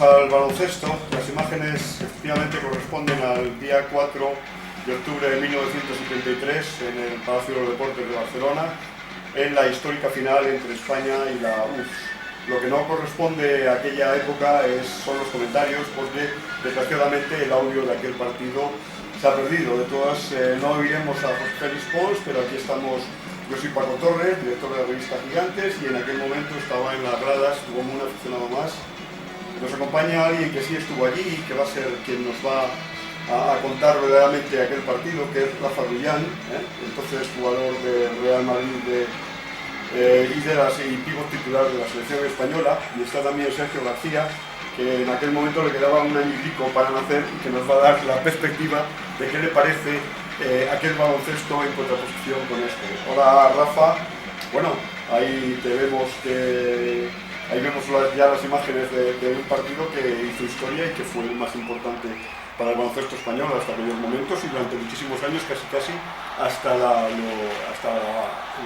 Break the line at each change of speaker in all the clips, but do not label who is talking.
al baloncesto. Las imágenes efectivamente corresponden al día 4 de octubre de 1973 en el Palacio de los Deportes de Barcelona, en la histórica final entre España y la URSS. Lo que no corresponde a aquella época son los comentarios, porque desgraciadamente el audio de aquel partido se ha perdido. De todas, no oiremos a José Félix Pons, pero aquí estamos. Yo soy Paco Torres, director de la revista Gigantes, y en aquel momento estaba en las gradas como un aficionado más. Nos acompaña alguien que sí estuvo allí y que va a ser quien nos va a contar verdaderamente aquel partido, que es Rafa Rullán, entonces jugador de Real Madrid y pívot titular de la selección española. Y está también Sergio García, que en aquel momento le quedaba un año y pico para nacer y que nos va a dar la perspectiva de qué le parece aquel baloncesto en contraposición con este. Hola Rafa, bueno, ahí vemos ya las imágenes de un partido que hizo historia y que fue el más importante para el baloncesto español hasta aquellos momentos y durante muchísimos años, casi hasta el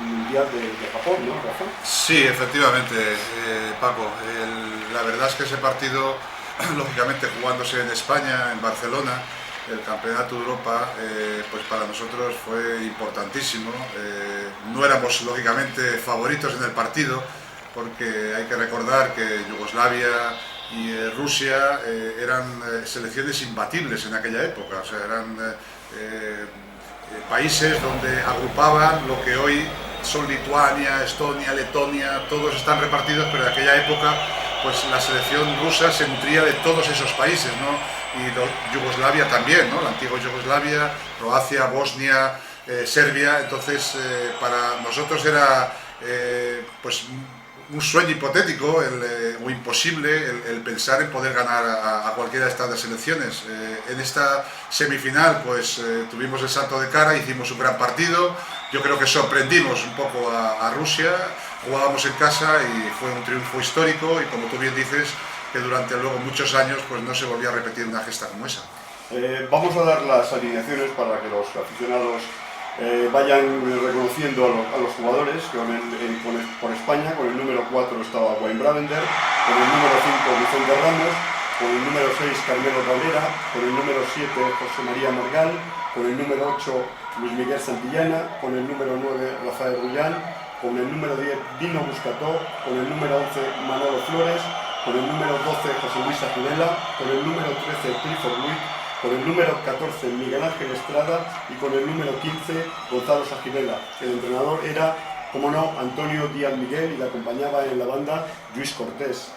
Mundial de Japón, ¿no, Rafa?
Sí, efectivamente, Paco. La verdad es que ese partido, lógicamente jugándose en España, en Barcelona, el Campeonato de Europa, pues para nosotros fue importantísimo. No éramos lógicamente favoritos en el partido, porque hay que recordar que Yugoslavia y Rusia eran selecciones imbatibles en aquella época. O sea, eran países donde agrupaban lo que hoy son Lituania, Estonia, Letonia, todos están repartidos, pero en aquella época pues la selección rusa se nutría de todos esos países, ¿no? Y Yugoslavia también, ¿no? La antigua Yugoslavia, Croacia, Bosnia, Serbia. Entonces para nosotros era pues un sueño hipotético o imposible el pensar en poder ganar a cualquiera de estas selecciones. En esta semifinal pues tuvimos el salto de cara, hicimos un gran partido. Yo creo que sorprendimos un poco a Rusia, jugábamos en casa y fue un triunfo histórico, y como tú bien dices, que durante luego muchos años pues no se volvió a repetir una gesta como esa.
Vamos a dar las alineaciones para que los aficionados vayan reconociendo a los jugadores. Por España, con el número 4 estaba Wayne Bravender, con el número 5 Vicente Ramos, con el número 6 Carmelo Cabrera, con el número 7 José María Margal, con el número 8 Luis Miguel Santillana, con el número 9 Rafael Rullán, con el número 10 Dino Buscató, con el número 11 Manolo Flores, con el número 12 José Luis Agudela, con el número 13 Clifford Luis, con el número 14 Miguel Ángel Estrada y con el número 15 Gonzalo Sagirela. El entrenador era, como no, Antonio Díaz Miguel, y le acompañaba en la banda Luis Cortés.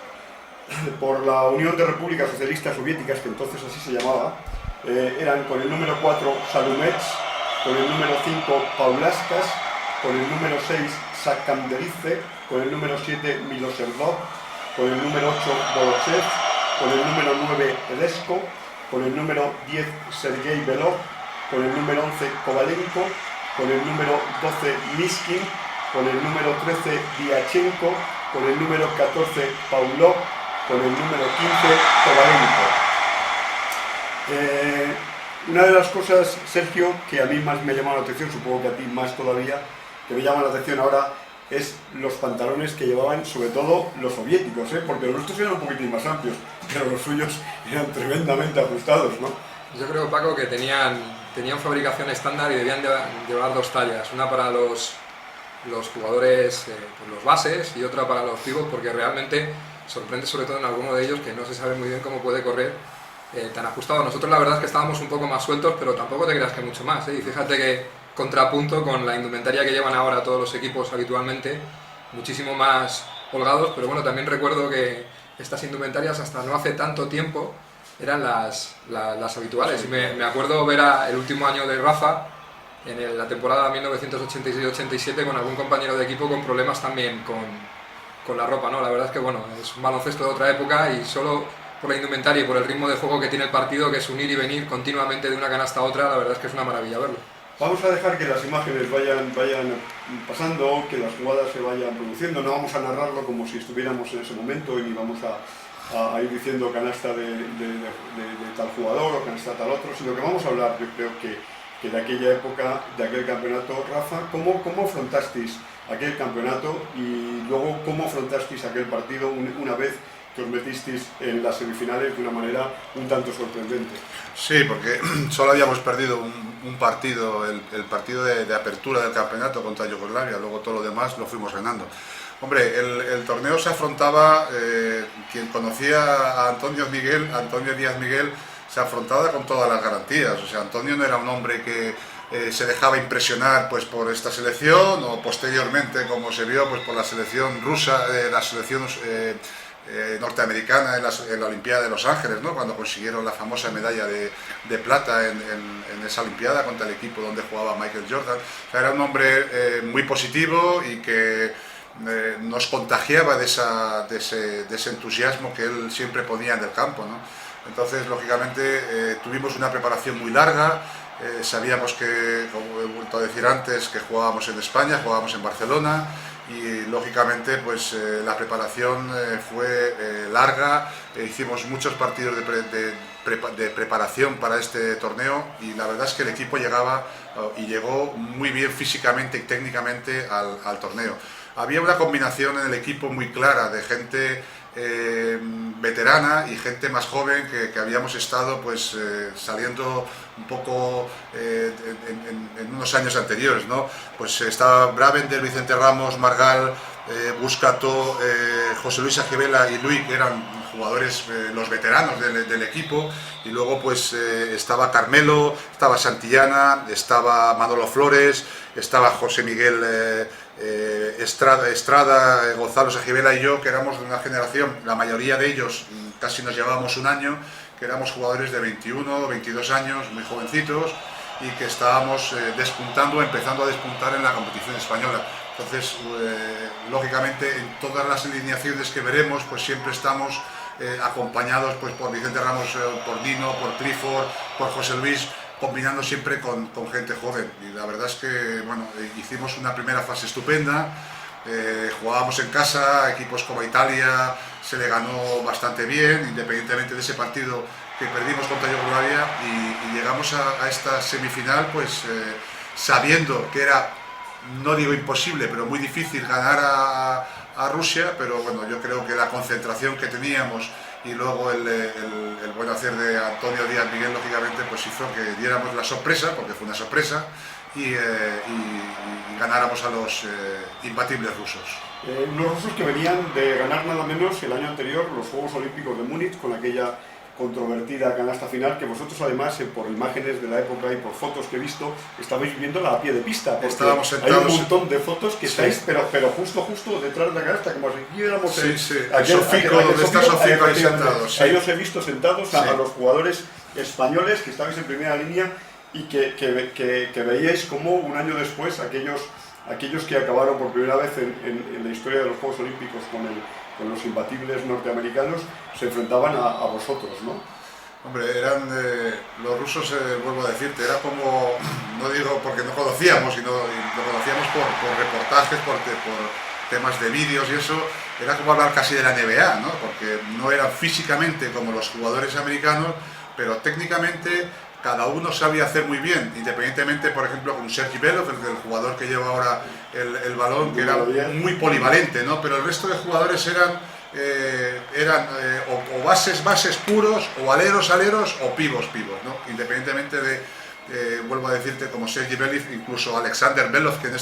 Por la Unión de Repúblicas Socialistas Soviéticas, que entonces así se llamaba, eran con el número 4 Salumets, con el número 5 Paulaskas, con el número 6 Sakanderice, con el número 7 Milosevdov, con el número 8 Borochev, con el número 9 Tedesco, con el número 10 Sergei Belov, con el número 11 Kovalenko, con el número 12 Miskin, con el número 13 Diachenko, con el número 14 Paulov, con el número 15 Kovalenko. Una de las cosas, Sergio, que a mí más me llama la atención, supongo que a ti más todavía, que me llama la atención ahora, es los pantalones que llevaban, sobre todo los soviéticos, porque los nuestros eran un poquitín más amplios, pero los suyos eran tremendamente ajustados, ¿no?
Yo creo, Paco, que tenían fabricación estándar y debían llevar dos tallas, una para los jugadores, los bases, y otra para los pivots, porque realmente sorprende, sobre todo en alguno de ellos, que no se sabe muy bien cómo puede correr tan ajustado. Nosotros la verdad es que estábamos un poco más sueltos, pero tampoco te creas que mucho más, y fíjate que contrapunto con la indumentaria que llevan ahora todos los equipos habitualmente, muchísimo más holgados. Pero bueno, también recuerdo que estas indumentarias hasta no hace tanto tiempo eran las habituales, y me acuerdo ver el último año de Rafa en la temporada 1986-87 con algún compañero de equipo con problemas también con la ropa, ¿no? La verdad es que bueno, es un baloncesto de otra época, y solo por la indumentaria y por el ritmo de juego que tiene el partido, que es un ir y venir continuamente de una canasta a otra, la verdad es que es una maravilla verlo.
Vamos a dejar que las imágenes vayan pasando, que las jugadas se vayan produciendo. No vamos a narrarlo como si estuviéramos en ese momento, y ni vamos a ir diciendo canasta de tal jugador o canasta de tal otro, sino que vamos a hablar, yo creo que de aquella época, de aquel campeonato. Rafa, ¿cómo afrontasteis aquel campeonato y luego cómo afrontasteis aquel partido una vez que os metisteis en las semifinales de una manera un tanto sorprendente.
Sí, porque solo habíamos perdido un partido, el partido de apertura del campeonato contra Yugoslavia, luego todo lo demás lo fuimos ganando. Hombre, el torneo se afrontaba, quien conocía a Antonio Díaz Miguel, se afrontaba con todas las garantías. O sea, Antonio no era un hombre que se dejaba impresionar pues por esta selección, o posteriormente, como se vio, pues por la selección rusa, la selección norteamericana en la Olimpiada de Los Ángeles, ¿no? Cuando consiguieron la famosa medalla de plata en esa Olimpiada contra el equipo donde jugaba Michael Jordan. O sea, era un hombre muy positivo y que nos contagiaba de ese entusiasmo que él siempre ponía en el campo, ¿no? Entonces, lógicamente, tuvimos una preparación muy larga. Sabíamos que, como he vuelto a decir antes, que jugábamos en España, jugábamos en Barcelona, y lógicamente pues la preparación fue larga. Hicimos muchos partidos de preparación para este torneo, y la verdad es que el equipo llegó muy bien físicamente y técnicamente al torneo. Había una combinación en el equipo muy clara de gente veterana y gente más joven que habíamos estado pues saliendo un poco en unos años anteriores, ¿no? Pues estaba Bravender, Vicente Ramos, Margal, Buscato, José Luis Agivela y Luis, que eran jugadores, los veteranos del equipo, y luego pues estaba Carmelo, estaba Santillana, estaba Manolo Flores, estaba José Miguel Estrada, Gonzalo Agivela y yo, que éramos de una generación, la mayoría de ellos casi nos llevábamos un año, que éramos jugadores de 21 o 22 años, muy jovencitos, y que estábamos empezando a despuntar en la competición española. Entonces, lógicamente, en todas las alineaciones que veremos, pues siempre estamos acompañados pues por Vicente Ramos, por Dino, por Clifford, por José Luis, combinando siempre con gente joven. Y la verdad es que bueno, hicimos una primera fase estupenda. Jugábamos en casa, equipos como Italia se le ganó bastante bien, independientemente de ese partido que perdimos contra Yugoslavia, y llegamos a esta semifinal pues sabiendo que era, no digo imposible, pero muy difícil ganar a Rusia, pero bueno, yo creo que la concentración que teníamos y luego el buen hacer de Antonio Díaz Miguel, lógicamente, pues hizo que diéramos la sorpresa, porque fue una sorpresa, y ganáramos a los imbatibles rusos.
Unos rusos que venían de ganar nada menos el año anterior los Juegos Olímpicos de Múnich, con aquella controvertida canasta final, que vosotros además, por imágenes de la época y por fotos que he visto, estabais viviéndola a pie de pista.
Estábamos sentados.
Hay un montón de fotos que
sí.
estáis, pero justo detrás de la canasta, como si quisiéramos...
Sí, sí. Donde está Sofico ahí sentados. Sí.
Ahí os he visto sentados a los jugadores españoles que estabais en primera línea, y que veíais como un año después aquellos que acabaron por primera vez en la historia de los Juegos Olímpicos con los imbatibles norteamericanos se enfrentaban a vosotros, ¿no?
Hombre, eran los rusos, vuelvo a decirte, era como, no digo porque no conocíamos, sino lo conocíamos por reportajes, por temas de vídeos y eso, era como hablar casi de la NBA, ¿no? Porque no eran físicamente como los jugadores americanos, pero técnicamente cada uno sabía hacer muy bien, independientemente, por ejemplo, con Sergi Belov, el jugador que lleva ahora el balón, que era muy polivalente, ¿no? Pero el resto de jugadores eran o bases puros, o aleros o pivos, ¿no? Independientemente de, vuelvo a decirte, como Sergi Belov, incluso Alexander Belov, que en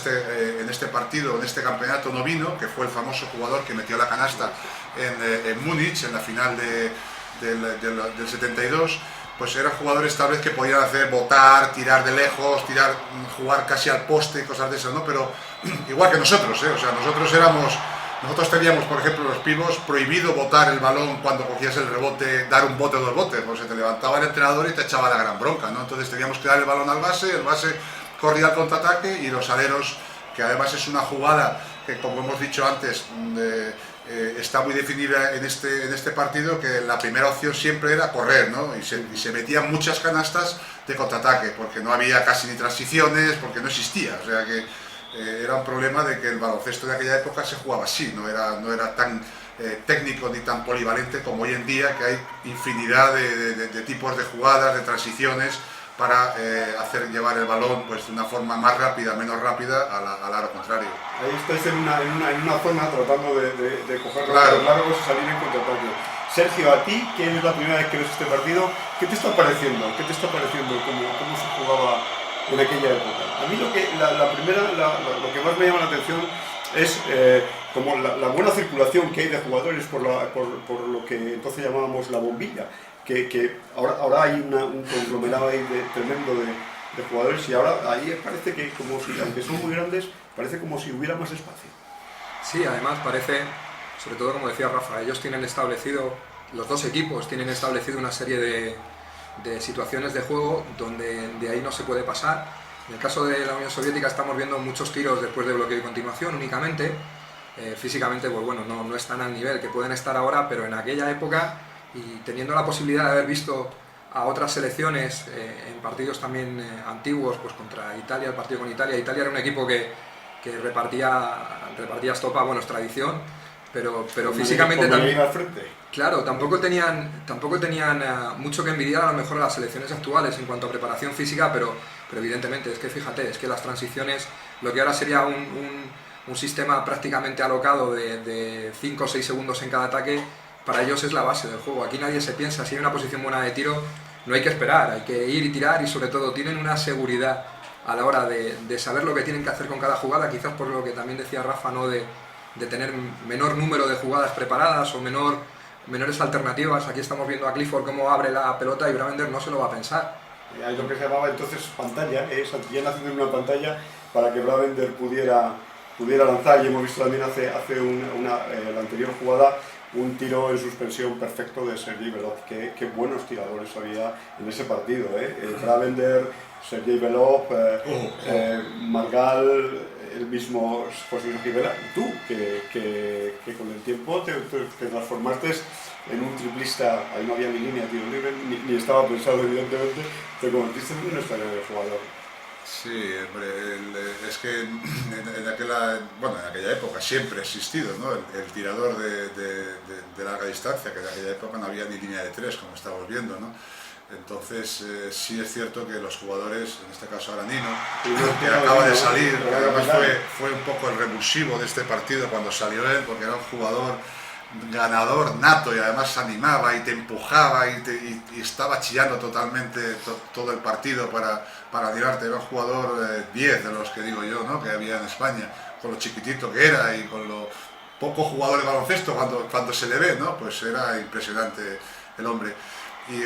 este partido, en este campeonato no vino, que fue el famoso jugador que metió la canasta en Múnich, en la final del 72, pues eran jugadores tal vez que podían hacer botar, tirar de lejos, jugar casi al poste y cosas de esas, ¿no? Pero igual que nosotros, o sea, nosotros teníamos, por ejemplo, los pibos, prohibido botar el balón cuando cogías el rebote, dar un bote o dos botes, pues se te levantaba el entrenador y te echaba la gran bronca, ¿no? Entonces teníamos que dar el balón al base, el base corría al contraataque, y los aleros, que además es una jugada que, como hemos dicho antes, está muy definida en este partido, que la primera opción siempre era correr, ¿no? Y se metían muchas canastas de contraataque, porque no había casi ni transiciones, porque no existía, o sea que era un problema de que el baloncesto de aquella época se jugaba así, no era tan técnico ni tan polivalente como hoy en día, que hay infinidad de tipos de jugadas, de transiciones, para hacer llevar el balón pues, de una forma más rápida, menos rápida al aro contrario.
Ahí estáis en una zona tratando de coger
claro.
los largos y salir en contraataque. Sergio, a ti, que es la primera vez que ves este partido, ¿qué te está pareciendo? ¿Qué te está pareciendo cómo se jugaba en aquella época? A mí lo que más me llama la atención es como la buena circulación que hay de jugadores por lo que entonces llamábamos la bombilla, que ahora hay un conglomerado ahí tremendo de jugadores, y ahora ahí parece que, como si, aunque son muy grandes, parece como si hubiera más espacio.
Sí, además parece, sobre todo como decía Rafa, ellos tienen establecido, los dos equipos tienen establecido una serie de situaciones de juego donde de ahí no se puede pasar. En el caso de la Unión Soviética estamos viendo muchos tiros después de bloqueo y continuación únicamente. Físicamente pues bueno, no están al nivel que pueden estar ahora, pero en aquella época, y teniendo la posibilidad de haber visto a otras selecciones en partidos también antiguos, pues contra Italia, el partido con Italia era un equipo que repartía estopa, bueno, es tradición, pero físicamente también, claro, tampoco tenían mucho que envidiar a lo mejor a las selecciones actuales en cuanto a preparación física, pero evidentemente es que fíjate, es que las transiciones, lo que ahora sería un sistema prácticamente alocado de 5 o 6 segundos en cada ataque, para ellos es la base del juego. Aquí nadie se piensa, si hay una posición buena de tiro, no hay que esperar, hay que ir y tirar, y sobre todo tienen una seguridad a la hora de saber lo que tienen que hacer con cada jugada, quizás por lo que también decía Rafa, ¿no? de tener menor número de jugadas preparadas o menores alternativas. Aquí estamos viendo a Clifford cómo abre la pelota y Bravender no se lo va a pensar.
Hay lo que se llamaba entonces pantalla, Santillán haciendo una pantalla para que Bravender pudiera lanzar, y hemos visto también hace la anterior jugada un tiro en suspensión perfecto de Sergei Belov. Qué buenos tiradores había en ese partido, Bravender, Sergei Belov, Margal, el mismo José Luis Rivera, y tú, que con el tiempo te transformaste en un triplista. Ahí no había ni línea de tiro libre, ni estaba pensado evidentemente, te convertiste en un extraordinario jugador.
Sí, hombre, es que en aquella época siempre ha existido, ¿no? el tirador de larga distancia, que en aquella época no había ni línea de tres, como estamos viendo, ¿no? Entonces sí es cierto que los jugadores, en este caso Aranino, que acaba de salir, que además fue un poco el revulsivo de este partido cuando salió él, porque era un jugador ganador nato, y además se animaba y te empujaba y estaba chillando totalmente todo el partido para animarte. Era un jugador 10 de los que digo yo, ¿no? Que había en España, con lo chiquitito que era y con lo poco jugador de baloncesto cuando se le ve, ¿no? Pues era impresionante el hombre. Y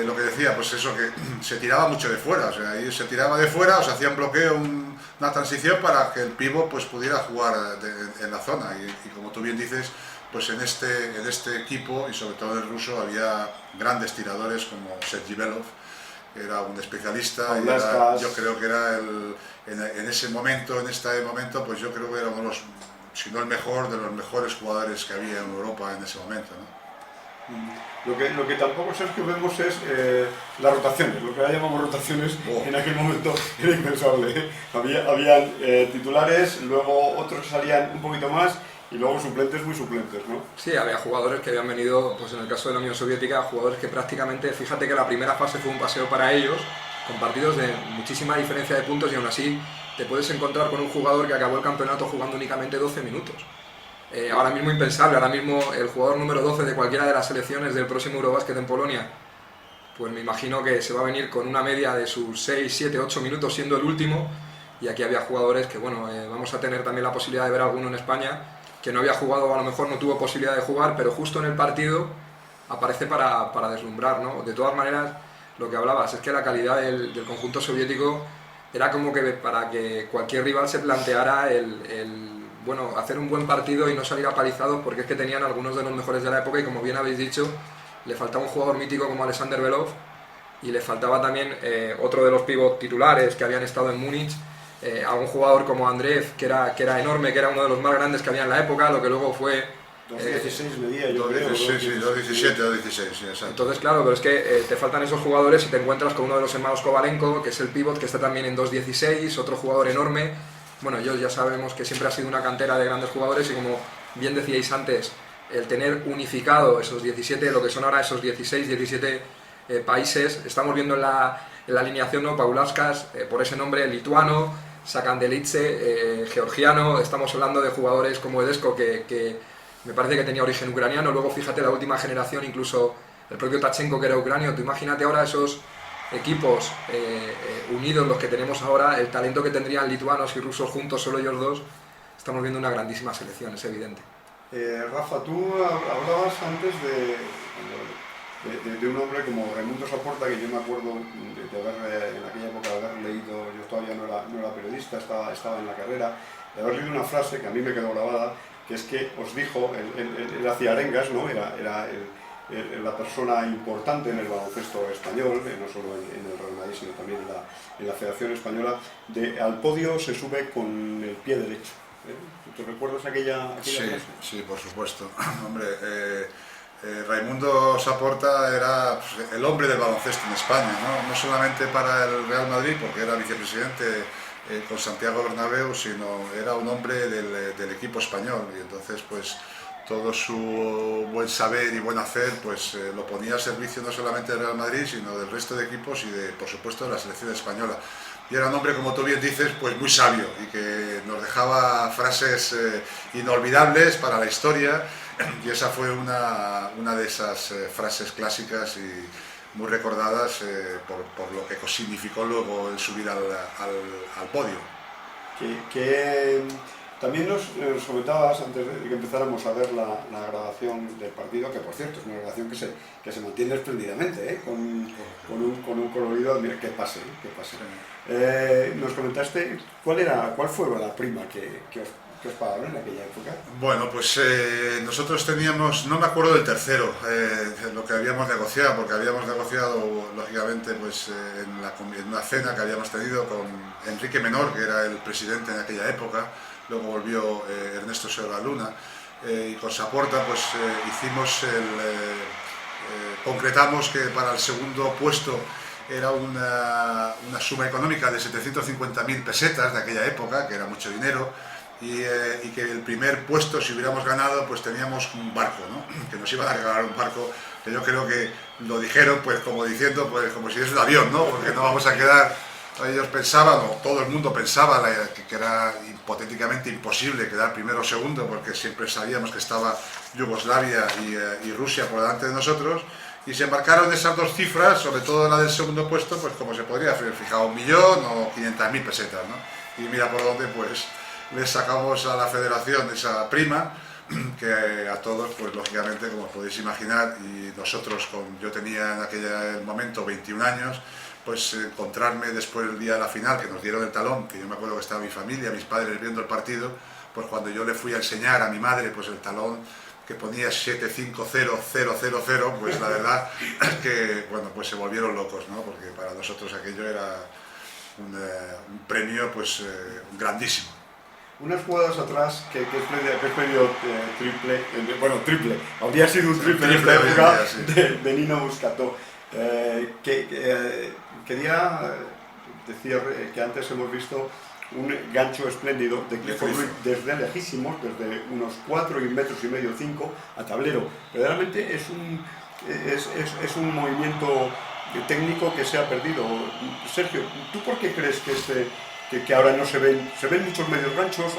lo que decía, pues eso, que se tiraba mucho de fuera, o sea, ahí se tiraba de fuera, o se hacía un bloqueo, una transición para que el pívot pues pudiera jugar en la zona, y como tú bien dices, pues en este equipo, y sobre todo en el ruso, había grandes tiradores como Sergei Belov, que era un especialista, y yo creo que era en este momento, pues yo creo que era uno de los, si no el mejor, de los mejores jugadores que había en Europa en ese momento, ¿no?
Lo que tampoco, Sergio, vemos es las rotaciones, lo que ahora llamamos rotaciones. En aquel momento era impensable. Habían titulares, luego otros que salían un poquito más, y luego suplentes muy suplentes, ¿no?
Sí, había jugadores que habían venido, pues en el caso de la Unión Soviética, jugadores que prácticamente, fíjate que la primera fase fue un paseo para ellos, con partidos de muchísima diferencia de puntos, y aún así te puedes encontrar con un jugador que acabó el campeonato jugando únicamente 12 minutos. Ahora mismo impensable, ahora mismo el jugador número 12 de cualquiera de las selecciones del próximo Eurobásquet en Polonia, pues me imagino que se va a venir con una media de sus 6, 7, 8 minutos siendo el último, y aquí había jugadores que, bueno, vamos a tener también la posibilidad de ver alguno en España, que no había jugado, a lo mejor no tuvo posibilidad de jugar, pero justo en el partido aparece para deslumbrar, ¿no? De todas maneras, lo que hablabas es que la calidad del conjunto soviético era como que para que cualquier rival se planteara bueno, hacer un buen partido y no salir apalizados, porque es que tenían algunos de los mejores de la época, y como bien habéis dicho, le faltaba un jugador mítico como Alexander Belov, y le faltaba también otro de los pívot titulares que habían estado en Múnich, algún jugador como Andreev, que era enorme, que era uno de los más grandes que había en la época, lo que luego fue...
2.16 medía, yo
2.17, 2.16, sí, exacto.
Entonces, claro, pero es que te faltan esos jugadores y te encuentras con uno de los hermanos Kovalenko, que es el pívot, que está también en 2.16, otro jugador enorme. Bueno, ellos ya sabemos que siempre ha sido una cantera de grandes jugadores, y como bien decíais antes, el tener unificado esos 17, lo que son ahora esos 16, 17 países. Estamos viendo en en la alineación, ¿no? Paulauskas, por ese nombre, lituano, Sakandelice, georgiano. Estamos hablando de jugadores como Edesko, que me parece que tenía origen ucraniano. Luego fíjate la última generación, incluso el propio Tachenko, que era ucranio. Tú imagínate ahora esos equipos unidos, los que tenemos ahora, el talento que tendrían lituanos y rusos juntos, solo ellos dos. Estamos viendo una grandísima selección, es evidente.
Rafa, tú hablabas antes de un hombre como Raimundo Saporta, que yo me acuerdo de haber, en aquella época, de haber leído, yo todavía no era periodista, estaba en la carrera, de haber leído una frase que a mí me quedó grabada, que es que os dijo, él hacía arengas, ¿no? Era la persona importante en el baloncesto español, no solo en el Real Madrid, sino también en la Federación Española, al podio se sube con el pie derecho. ¿Te recuerdas aquella frase?
Sí, por supuesto. Hombre, Raimundo Saporta era pues, el hombre del baloncesto en España, ¿no? No solamente para el Real Madrid, porque era vicepresidente con Santiago Bernabéu, sino era un hombre del equipo español, y entonces pues todo su buen saber y buen hacer pues lo ponía a servicio no solamente del Real Madrid, sino del resto de equipos y por supuesto de la selección española. Y era un hombre, como tú bien dices, pues muy sabio y que nos dejaba frases inolvidables para la historia, y esa fue una de esas frases clásicas y muy recordadas por lo que significó luego el subir al podio.
También nos comentabas, antes de que empezáramos a ver la grabación del partido, que por cierto es una grabación que se mantiene espléndidamente, con un colorido, mira, que pase. Nos comentaste cuál fue la prima que os pagaron en aquella época.
Bueno, pues nosotros teníamos, no me acuerdo del tercero, lo que habíamos negociado, porque habíamos negociado lógicamente pues, en una cena que habíamos tenido con Enrique Menor, que era el presidente en aquella época. Luego volvió Ernesto Serraluna, y con Saporta pues concretamos que para el segundo puesto era una suma económica de 750.000 pesetas de aquella época, que era mucho dinero, y que el primer puesto, si hubiéramos ganado, pues teníamos un barco, ¿no? Que nos iban a regalar un barco, que yo creo que lo dijeron pues como diciendo, pues como si es un avión, ¿no? Porque no vamos a quedar. Ellos pensaban, o todo el mundo pensaba, que era hipotéticamente imposible quedar primero o segundo, porque siempre sabíamos que estaba Yugoslavia y Rusia por delante de nosotros, y se embarcaron esas dos cifras, sobre todo la del segundo puesto, pues como se podría haber fijado, 1.000.000 o 500.000 pesetas, ¿no? Y mira por dónde pues les sacamos a la federación esa prima, que a todos, pues lógicamente, como podéis imaginar, y nosotros, yo tenía en aquel momento 21 años, pues encontrarme después del día de la final, que nos dieron el talón, que yo me acuerdo que estaba mi familia, mis padres viendo el partido, pues cuando yo le fui a enseñar a mi madre pues el talón que ponía 750000, pues la verdad es que, bueno, pues se volvieron locos, ¿no? Porque para nosotros aquello era un premio pues grandísimo.
Unas jugadas atrás que es medio triple, habría sido un triple en esta época, de Nino Muscató. Quería decir que antes hemos visto un gancho espléndido de Clifford Ruiz desde lejísimos, desde unos 4,5 metros, 5 a tablero. Verdaderamente es un movimiento técnico que se ha perdido. Sergio, ¿tú por qué crees que ahora no se ven muchos medios ganchos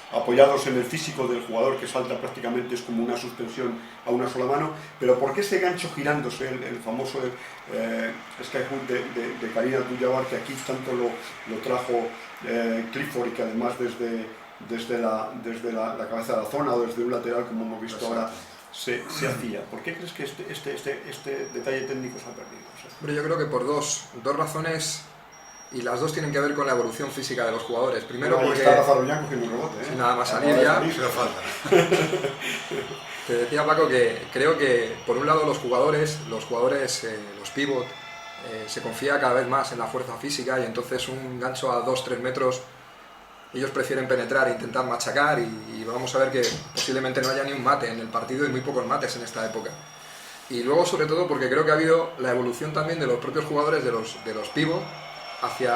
apoyados en el físico del jugador, que salta prácticamente, es como una suspensión a una sola mano, pero ¿por qué ese gancho girándose, el famoso skyhook de Karim Abdul-Jabbar, que aquí tanto lo trajo Clifford, y que además desde la cabeza de la zona o desde un lateral, como hemos visto ahora, se hacía? ¿Por qué crees que este detalle técnico se ha perdido?
Hombre, yo creo que por dos razones, y las dos tienen que ver con la evolución física de los jugadores. Primero, porque
está Rafa Ruñán cogiendo un rebote,
sin nada más salir ya. Te decía, Paco, que creo que por un lado los jugadores, los pivot, se confía cada vez más en la fuerza física, y entonces un gancho a 2-3 metros ellos prefieren penetrar e intentar machacar, y vamos a ver que posiblemente no haya ni un mate en el partido, y muy pocos mates en esta época. Y luego, sobre todo, porque creo que ha habido la evolución también de los propios jugadores, de los pivot, hacia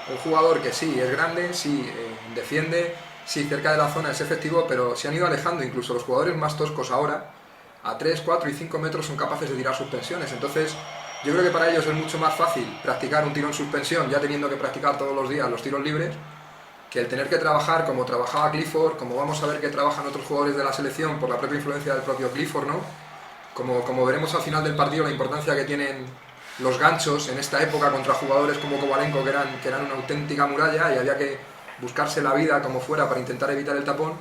un jugador que sí es grande, sí defiende, sí cerca de la zona es efectivo, pero se han ido alejando. Incluso los jugadores más toscos ahora, a 3, 4 y 5 metros, son capaces de tirar suspensiones. Entonces yo creo que para ellos es mucho más fácil practicar un tiro en suspensión, ya teniendo que practicar todos los días los tiros libres, que el tener que trabajar como trabajaba Clifford, como vamos a ver que trabajan otros jugadores de la selección por la propia influencia del propio Clifford, ¿no? Como veremos al final del partido, la importancia que tienen los ganchos en esta época contra jugadores como Kovalenko, que eran una auténtica muralla y había que buscarse la vida como fuera para intentar evitar el tapón.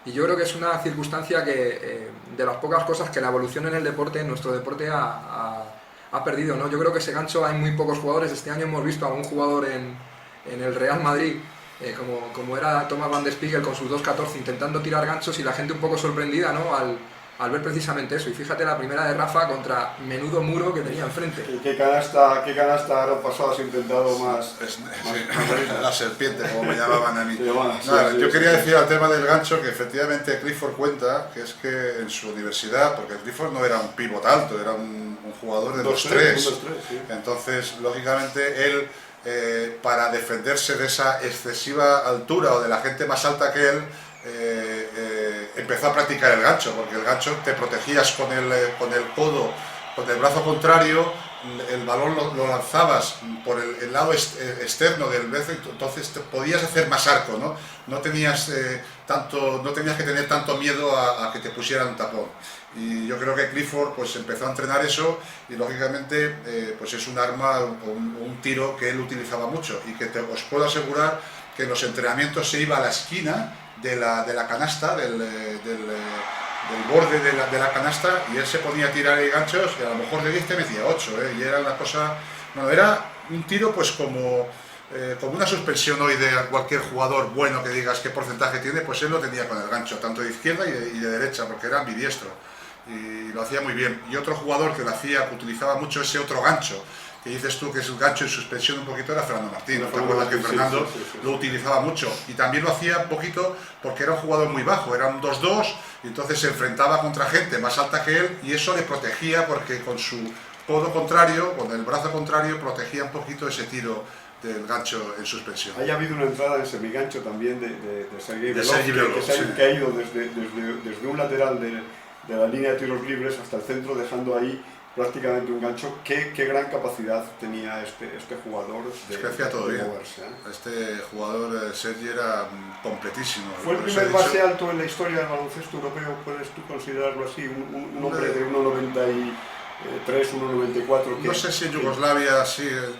Y yo creo que es una circunstancia que, de las pocas cosas que la evolución en el deporte, en nuestro deporte, ha perdido, ¿no? Yo creo que ese gancho hay muy pocos jugadores. Este año hemos visto a algún jugador en el Real Madrid, como era Thomas Van de Spiegel con sus 2.14 intentando tirar ganchos, y la gente un poco sorprendida, ¿no? Al ver precisamente eso. Y fíjate la primera de Rafa contra menudo muro que tenía enfrente.
¿Qué canasta ahora pasado has intentado más?
La serpiente, como me llamaban a mí.
Yo
quería decir al tema del gancho que efectivamente Clifford cuenta que es que en su universidad, porque Clifford no era un pivot alto, era un jugador de 2-3.
Sí.
Entonces, lógicamente, él, para defenderse de esa excesiva altura o de la gente más alta que él, empezó a practicar el gancho, porque el gancho te protegías con el codo, con el brazo contrario, el balón lo lanzabas por el lado externo del brazo, entonces te podías hacer más arco, ¿no? No tenías que tener tanto miedo a que te pusieran un tapón. Y yo creo que Clifford pues empezó a entrenar eso y lógicamente pues es un arma, un tiro que él utilizaba mucho, y que os puedo asegurar que en los entrenamientos se iba a la esquina de la canasta, del borde de la canasta, y él se ponía a tirar ahí ganchos y a lo mejor de 10 te metía 8, y era una cosa, bueno, era un tiro pues como una suspensión hoy de cualquier jugador bueno que digas qué porcentaje tiene, pues él lo tenía con el gancho, tanto de izquierda y de derecha, porque era ambidiestro y lo hacía muy bien. Y otro jugador que que utilizaba mucho ese otro gancho, que dices tú que es un gancho en suspensión un poquito, era Fernando Martín. ¿No te acuerdas que Fernando lo utilizaba mucho? Y también lo hacía un poquito porque era un jugador muy bajo, era un 2-2, y entonces se enfrentaba contra gente más alta que él, y eso le protegía porque con su codo contrario, con el brazo contrario, protegía un poquito ese tiro del gancho en suspensión.
Ha habido una entrada en semigancho también de Sergei
Belov,
que ha ido desde un lateral de la línea de tiros libres hasta el centro, dejando ahí prácticamente un gancho. Qué gran capacidad tenía este jugador
es que hacía todo bien.
Moverse, ¿eh?
Este jugador, Sergi, era completísimo.
Fue el primer base alto en la historia del baloncesto europeo, ¿puedes tú considerarlo así? Un hombre de 1,93, 1,94.
No sé si en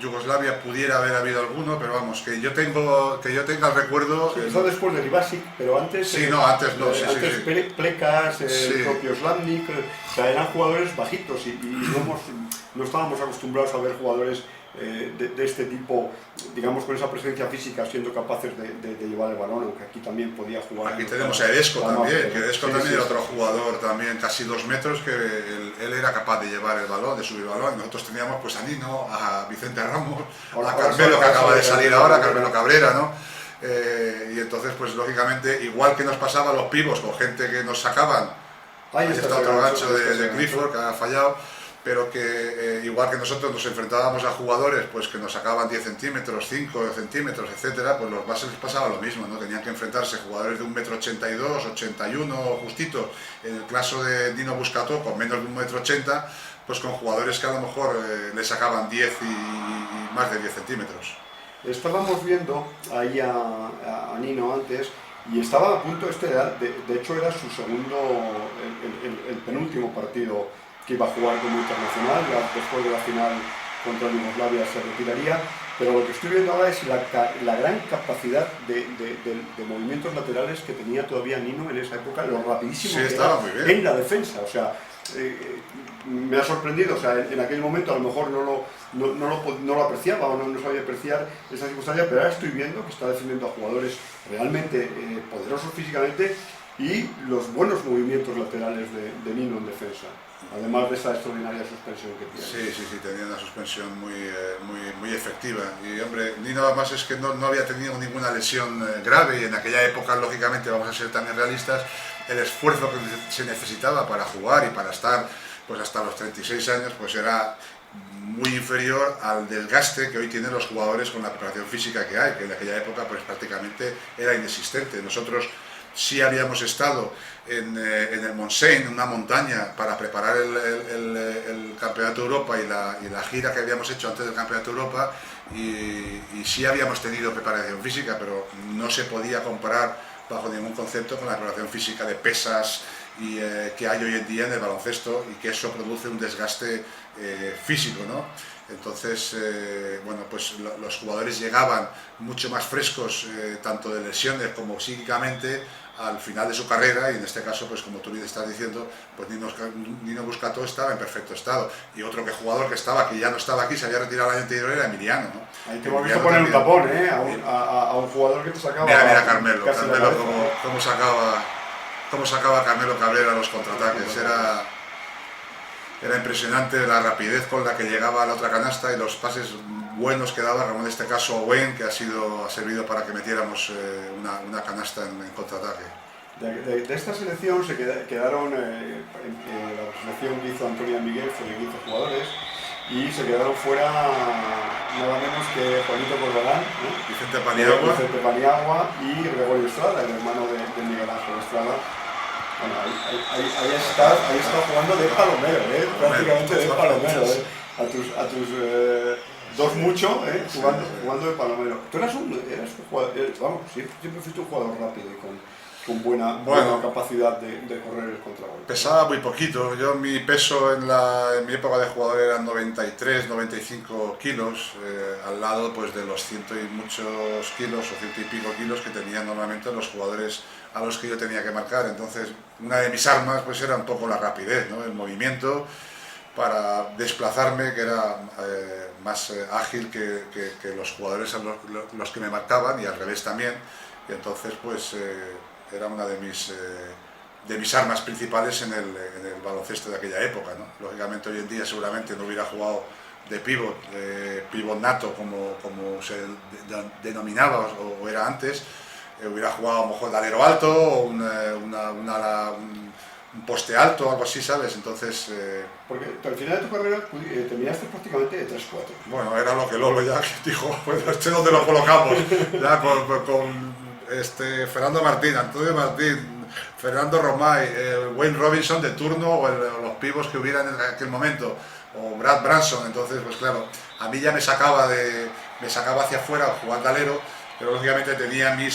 Yugoslavia pudiera haber habido alguno, pero vamos, que yo tenga el recuerdo.
Sí, está después de Ribasic, pero antes.
Sí, antes no.
Antes Plekas, el propio Slamnik, o sea, eran jugadores bajitos y no estábamos acostumbrados a ver jugadores de este tipo, digamos, con esa presencia física, siendo capaces de llevar el balón, aunque aquí también podía jugar.
Aquí tenemos a Edesco también, que Edesco también era otro jugador, también casi 2 metros, que él era capaz de llevar el balón, de subir el balón. Nosotros teníamos pues a Nino, a Vicente Ramos, a Carmelo, que acaba de salir ahora, Carmelo Cabrera, ¿no? Y entonces, pues lógicamente, igual que nos pasaba a los pibos con gente que nos sacaban, ahí está otro gancho de Clifford que ha fallado, pero que igual que nosotros nos enfrentábamos a jugadores pues que nos sacaban 10 centímetros, 5 centímetros, etcétera, pues los bases les pasaba lo mismo, ¿no? Tenían que enfrentarse jugadores de 1,82 m, 81 justito, en el caso de Dino Buscato con menos de 1,80 m, pues con jugadores que a lo mejor le sacaban 10 y más de 10 centímetros.
Estábamos viendo ahí a Nino antes, y estaba a punto, de hecho era su segundo, el penúltimo partido que iba a jugar como internacional. Después de la final contra Yugoslavia se retiraría, pero lo que estoy viendo ahora es la gran capacidad de movimientos laterales que tenía todavía Nino en esa época, lo rapidísimo que era en la defensa. O sea, me ha sorprendido, o sea, en aquel momento a lo mejor no lo apreciaba o no sabía apreciar esa circunstancia, pero ahora estoy viendo que está defendiendo a jugadores realmente poderosos físicamente, y los buenos movimientos laterales de Nino en defensa, además de esa extraordinaria suspensión que tiene.
Sí, tenía una suspensión muy efectiva. Y hombre, Nino además es que no había tenido ninguna lesión grave, y en aquella época, lógicamente, vamos a ser también realistas, el esfuerzo que se necesitaba para jugar y para estar pues hasta los 36 años pues era muy inferior al desgaste que hoy tienen los jugadores con la preparación física que hay, que en aquella época pues prácticamente era inexistente. Nosotros sí habíamos estado en el Montseny, en una montaña, para preparar el Campeonato de Europa y la gira que habíamos hecho antes del Campeonato de Europa, y sí habíamos tenido preparación física, pero no se podía comparar bajo ningún concepto con la preparación física de pesas y que hay hoy en día en el baloncesto, y que eso produce un desgaste físico, ¿no? Entonces, bueno, pues los jugadores llegaban mucho más frescos, tanto de lesiones como psíquicamente, al final de su carrera, y en este caso, pues como tú le estás diciendo, pues Nino Buscató estaba en perfecto estado, y otro jugador que ya no estaba aquí, se había retirado el año anterior, era Emiliano, ¿no?
Ahí te hemos visto poner un tapón, a un jugador que te sacaba...
Mira Carmelo cómo sacaba Carmelo Cabrera los contraataques, era impresionante la rapidez con la que llegaba a la otra canasta y los pases buenos que daba, como en este caso Owen, que ha servido para que metiéramos una canasta en contraataque.
De esta selección se quedaron, la selección que hizo Antonio Miguel fue de 15 jugadores, y se quedaron fuera nada menos que Juanito Corbalán, ¿no?
Vicente Paniagua
y Gregorio Estrada, el hermano de Miguel Ángel Estrada. Bueno, ahí está jugando de palomero, prácticamente de palomero, a tus dos mucho, jugando de palomero. Tú eras un jugador, vamos, siempre fuiste un jugador rápido y con buena capacidad de correr el contragolpe.
Pesaba muy poquito. Yo, mi peso en mi época de jugador era 93, 95 kilos, al lado pues de los ciento y muchos kilos o ciento y pico kilos que tenían normalmente los jugadores a los que yo tenía que marcar. Entonces, una de mis armas pues era un poco la rapidez, ¿no? El movimiento para desplazarme, que era más ágil que los jugadores a los que me marcaban, y al revés también. Y entonces pues era una de mis armas principales en el baloncesto de aquella época, ¿no? Lógicamente hoy en día seguramente no hubiera jugado de pivot nato como se denominaba o era antes. Hubiera jugado a lo mejor de alero alto o un poste alto o algo así, ¿sabes? Entonces...
Porque al final de tu carrera terminaste prácticamente de 3-4.
Bueno, era lo que Lolo ya dijo, pues ¿dónde lo colocamos? Ya con Fernando Martín, Antonio Martín, Fernando Romay, Wayne Robinson de turno, o los pibos que hubieran en aquel momento, o Brad Branson. Entonces, pues claro, a mí ya me sacaba hacia afuera jugar de alero, pero lógicamente tenía mi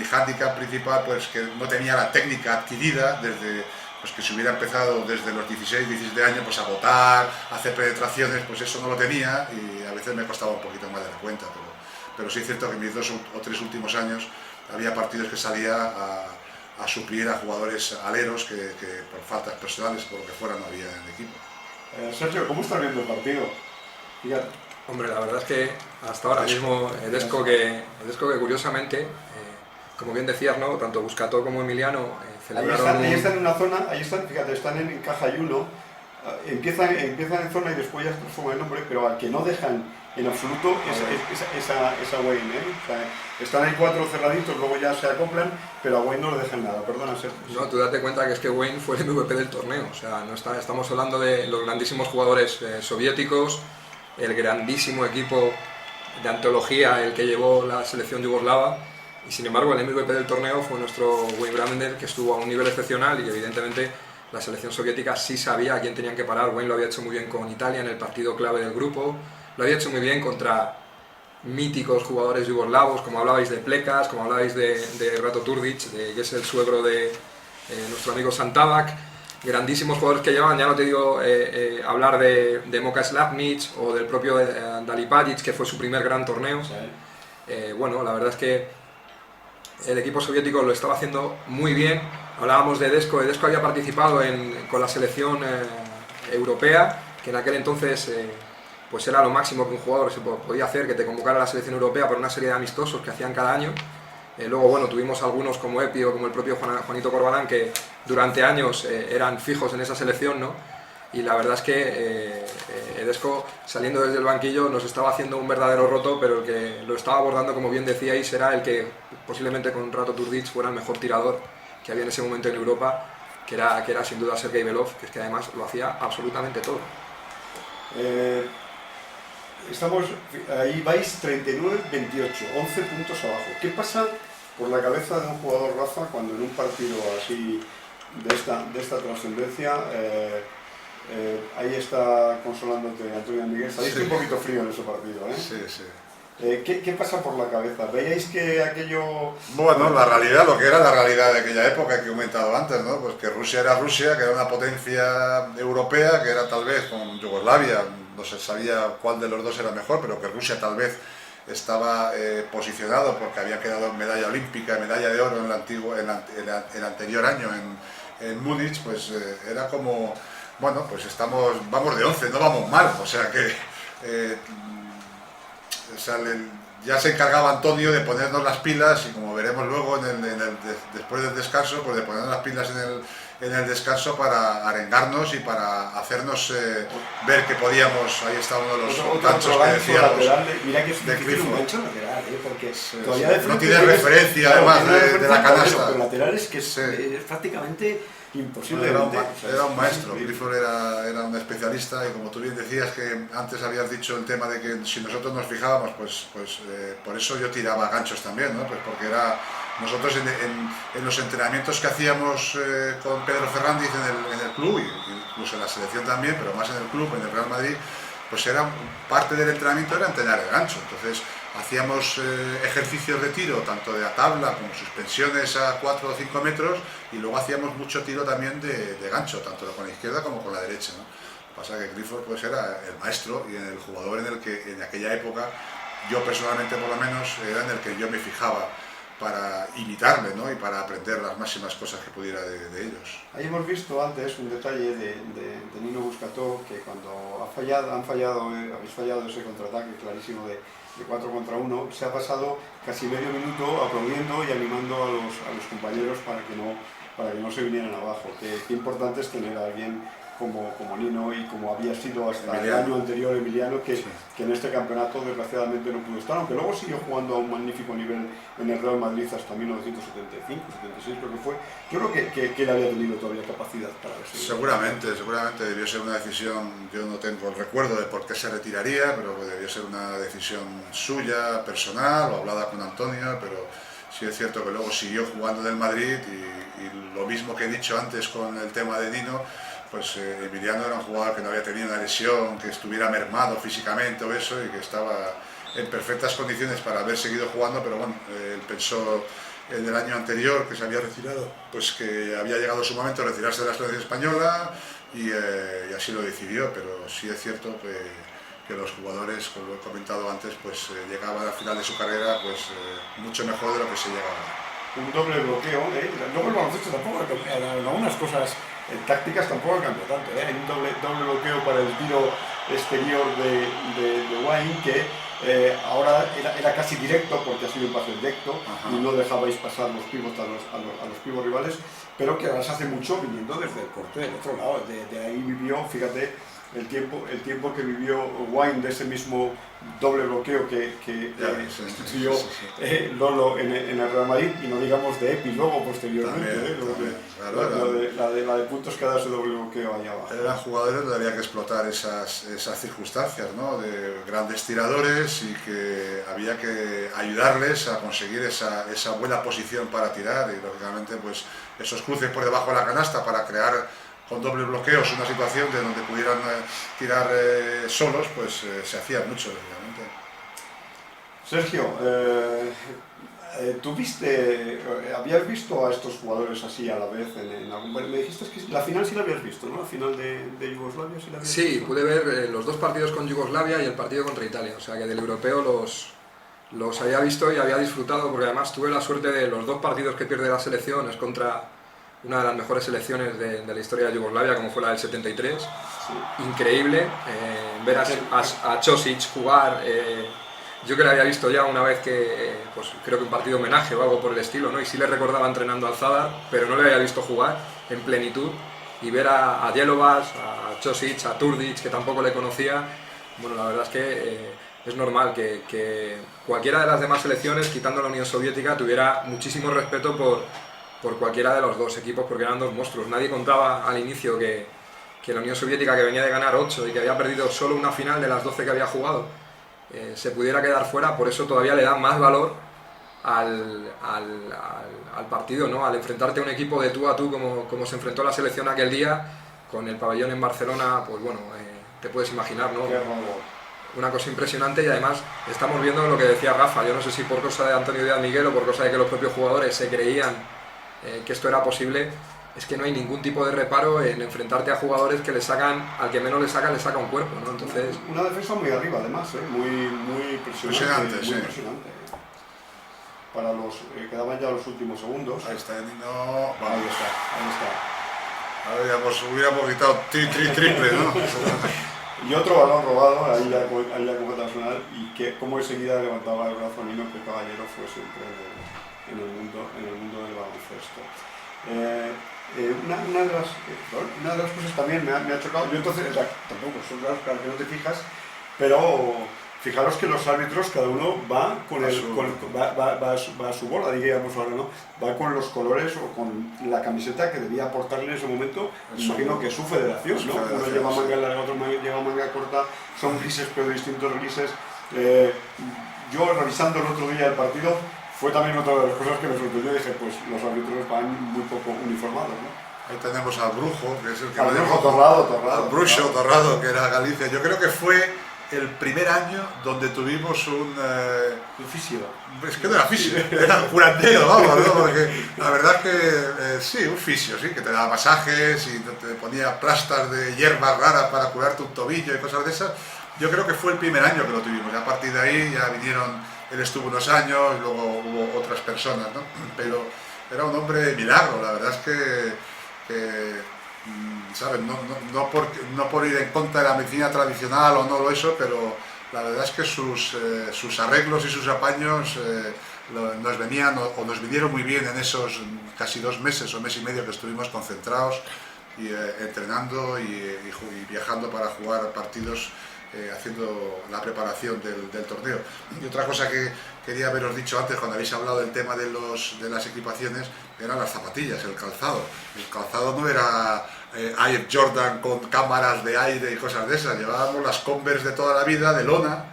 hándicap principal, pues que no tenía la técnica adquirida desde, pues que si hubiera empezado desde los 16, 17 años, pues a botar, a hacer penetraciones, pues eso no lo tenía, y a veces me costaba un poquito más de la cuenta, pero sí es cierto que en mis 2 o 3 últimos años había partidos que salía a suplir a jugadores aleros que por faltas personales, por lo que fuera, no había en el equipo.
Sergio, ¿cómo estás viendo el partido? Fíjate.
Hombre, la verdad es que hasta ahora mismo Edesco que curiosamente, como bien decías, ¿no? Tanto Buscató como Emiliano celebraron...
Ahí están en una zona, fíjate, están en caja y uno, empiezan en zona y después ya se transforman en nombre, pero al que no dejan en absoluto esa Wayne, O sea, están ahí 4 cerraditos, luego ya se acoplan, pero a Wayne no le dejan nada, perdona Sergio.
No, tú date cuenta que es que Wayne fue el MVP del torneo, o sea, estamos hablando de los grandísimos jugadores soviéticos, el grandísimo equipo de antología, el que llevó la selección yugoslava, y sin embargo el MVP del torneo fue nuestro Wayne Bramender, que estuvo a un nivel excepcional, y evidentemente la selección soviética sí sabía a quién tenían que parar. Wayne lo había hecho muy bien con Italia en el partido clave del grupo, lo había hecho muy bien contra míticos jugadores yugoslavos, como hablabais de Plekas, como hablabais de Rato Turdic, que es el suegro de nuestro amigo Santavac. Grandísimos jugadores que llevaban, ya no te digo hablar de Moka Slapnic o del propio Dalipagic, que fue su primer gran torneo.
Sí.
Bueno, la verdad es que el equipo soviético lo estaba haciendo muy bien. Hablábamos de Edesco había participado con la selección europea, que en aquel entonces pues era lo máximo que un jugador se podía hacer, que te convocara a la selección europea por una serie de amistosos que hacían cada año. Luego, bueno, tuvimos algunos como Epi o como el propio Juanito Corbalán, que durante años eran fijos en esa selección, ¿no? Y la verdad es que Edesco, saliendo desde el banquillo, nos estaba haciendo un verdadero roto, pero el que lo estaba abordando, como bien decíais, era el que posiblemente con Rato Turdic fuera el mejor tirador que había en ese momento en Europa, que era sin duda Sergei Belov, que es que además lo hacía absolutamente todo.
Ahí vais 39-28, 11 puntos abajo. ¿Qué pasa por la cabeza de un jugador, Rafa, cuando en un partido así de esta trascendencia, ahí está consolándote Antonio Miguel? Saliste un poquito frío en ese partido, ¿eh?
Sí, sí.
¿Qué pasa por la cabeza? ¿Veíais que aquello...?
Bueno, la realidad, lo que era la realidad de aquella época que he comentado antes, ¿no? Pues que Rusia era Rusia, que era una potencia europea, que era tal vez con Yugoslavia, no se sabía cuál de los dos era mejor, pero que Rusia tal vez estaba posicionado porque había quedado medalla olímpica, medalla de oro en el anterior año en Múnich, pues era como, bueno, pues vamos de 11, no vamos mal, o sea que... ya se encargaba Antonio de ponernos las pilas y como veremos luego después del descanso, pues de ponernos las pilas en el descanso para arengarnos y para hacernos ver que podíamos. Ahí está uno de los ganchos que decíamos
mira que es
de
difícil un
Clifford.
gancho lateral, porque
Sí,
todavía
sí.
de frente
No tiene
tienes-
referencia,
claro,
además,
tiene
de
referencia,
la canasta.
pero lateral es que
Sí.
es prácticamente imposible.
Era
de
un maestro,
sí.
Clifford era un especialista y como tú bien decías que antes habías dicho el tema de que si nosotros nos fijábamos, pues por eso yo tiraba ganchos también, ¿no? Pues porque nosotros en los entrenamientos que hacíamos con Pedro Fernández en el club, incluso en la selección también, pero más en el club, en el Real Madrid, pues parte del entrenamiento era entrenar el gancho. Entonces hacíamos ejercicios de tiro, tanto de a tabla como suspensiones a 4 o 5 metros, y luego hacíamos mucho tiro también de gancho, tanto con la izquierda como con la derecha, ¿no? Lo que pasa es que Clifford pues era el maestro y el jugador en el que en aquella época, yo personalmente por lo menos, era en el que yo me fijaba para imitarle, ¿no? Y para aprender las máximas cosas que pudiera de ellos.
Ahí hemos visto antes un detalle de Nino Buscató, que cuando habéis fallado ese contraataque clarísimo de 4 contra 1, se ha pasado casi medio minuto aplaudiendo y animando a los compañeros para que no se vinieran abajo. Qué importante es tener a alguien como Nino y como había sido hasta el año anterior Emiliano, que en este campeonato desgraciadamente no pudo estar, aunque luego siguió jugando a un magnífico nivel en el Real Madrid hasta 1975, 76 creo que fue. Yo creo que él había tenido todavía capacidad para eso.
Seguramente debió ser una decisión, yo no tengo el recuerdo de por qué se retiraría, pero debió ser una decisión suya, personal, o hablada con Antonio, pero sí es cierto que luego siguió jugando en el Madrid y lo mismo que he dicho antes con el tema de Nino, pues Emiliano era un jugador que no había tenido una lesión, que estuviera mermado físicamente o eso, y que estaba en perfectas condiciones para haber seguido jugando, pero bueno, él pensó en el año anterior que se había retirado, pues que había llegado su momento de retirarse de la selección española y así lo decidió, pero sí es cierto que los jugadores, como lo he comentado antes, pues llegaban al final de su carrera pues mucho mejor de lo que se llegaba.
Un doble bloqueo, luego el baloncesto tampoco ha cambiado, algunas cosas tácticas tampoco han cambiado tanto, hay un doble bloqueo para el tiro exterior de Wayne que ahora era casi directo porque ha sido un pase directo. Ajá. Y no dejabais pasar los pivots a los pivots rivales, pero que ahora se hace mucho viniendo desde el corte del otro lado, de ahí vivió, fíjate, el tiempo que vivió Wayne de ese mismo doble bloqueo que instituyó Lolo en el Real Madrid, y no digamos de Epi luego posteriormente, la de puntos que da ese doble bloqueo allá abajo.
Eran jugadores donde había que explotar esas circunstancias, ¿no? De grandes tiradores, y que había que ayudarles a conseguir esa buena posición para tirar, y lógicamente pues esos cruces por debajo de la canasta para crear con doble bloqueos una situación de donde pudieran tirar solos, pues se hacía mucho, obviamente.
Sergio, ¿habías visto a estos jugadores así a la vez en algún... Me dijiste que la final sí la habías visto, ¿no? La final de Yugoslavia sí la habías visto.
Sí, pude ver los dos partidos con Yugoslavia y el partido contra Italia, o sea que del europeo los había visto y había disfrutado, porque además tuve la suerte de los dos partidos que pierde la selección es contra una de las mejores selecciones de la historia de Yugoslavia, como fue la del 73. Sí. Increíble ver a Čosić jugar. Yo que le había visto ya una vez que, pues creo que un partido homenaje o algo por el estilo, ¿no? Y sí le recordaba entrenando al Zadar, pero no le había visto jugar en plenitud. Y ver a Djelovac, a Čosić, a Turdic, que tampoco le conocía, bueno, la verdad es que es normal que cualquiera de las demás selecciones, quitando la Unión Soviética, tuviera muchísimo respeto por cualquiera de los dos equipos, porque eran dos monstruos. Nadie contaba al inicio que la Unión Soviética, que venía de ganar 8 y que había perdido solo una final de las 12 que había jugado, se pudiera quedar fuera. Por eso todavía le da más valor al partido, ¿no? Al enfrentarte a un equipo de tú a tú como se enfrentó la selección aquel día, con el pabellón en Barcelona, pues bueno, te puedes imaginar, ¿no? Una cosa impresionante, y además estamos viendo lo que decía Rafa. Yo no sé si por cosa de Antonio Díaz Miguel o por cosa de que los propios jugadores se creían que esto era posible, es que no hay ningún tipo de reparo en enfrentarte a jugadores que le sacan, al que menos le saca un cuerpo, ¿no? Entonces,
una defensa muy arriba además, muy impresionante,
sí.
Impresionante. Para los quedaban ya los últimos segundos.
Ahí está,
Ahí está.
Hubiéramos quitado triple, ¿no?
Y otro balón robado, ahí ya como personal, y que como enseguida levantaba el brazo Nino, que caballero fue siempre en el mundo del baloncesto. Una de las cosas también me ha chocado, yo entonces, tampoco son raras para que no te fijas, pero fijaros que los árbitros, cada uno va va a su bola, diríamos ahora, ¿no? Va con los colores o con la camiseta que debía aportarle en ese momento, imagino que es su federación, ¿no? Uno lleva manga larga, otro lleva manga corta, son grises pero distintos grises. Yo revisando el otro día el partido, fue también otra de las cosas que me sorprendió, y dije, pues los árbitros van muy poco uniformados, ¿no?
Ahí tenemos al Brujo, que es el que...
Al Brujo Torrado.
Al Brujo Torrado, que era Galicia. Yo creo que fue el primer año donde tuvimos un
fisio.
Es que no era fisio, era un curandero, vamos, ¿no? Porque la verdad que sí, un fisio, sí, que te daba masajes y te ponía plastas de hierbas raras para curarte un tobillo y cosas de esas. Yo creo que fue el primer año que lo tuvimos, y a partir de ahí ya vinieron, él estuvo unos años, y luego hubo otras personas, ¿no? Pero era un hombre milagro, la verdad es que ¿sabes? No por ir en contra de la medicina tradicional o no eso, pero la verdad es que sus arreglos y sus apaños nos venían o nos vinieron muy bien en esos casi 2 meses o mes y medio que estuvimos concentrados y entrenando y viajando para jugar partidos, haciendo la preparación del torneo. Y otra cosa que quería haberos dicho antes, cuando habéis hablado del tema de las equipaciones, eran las zapatillas, el calzado. El calzado no era Air Jordan con cámaras de aire y cosas de esas, llevábamos las Converse de toda la vida, de lona,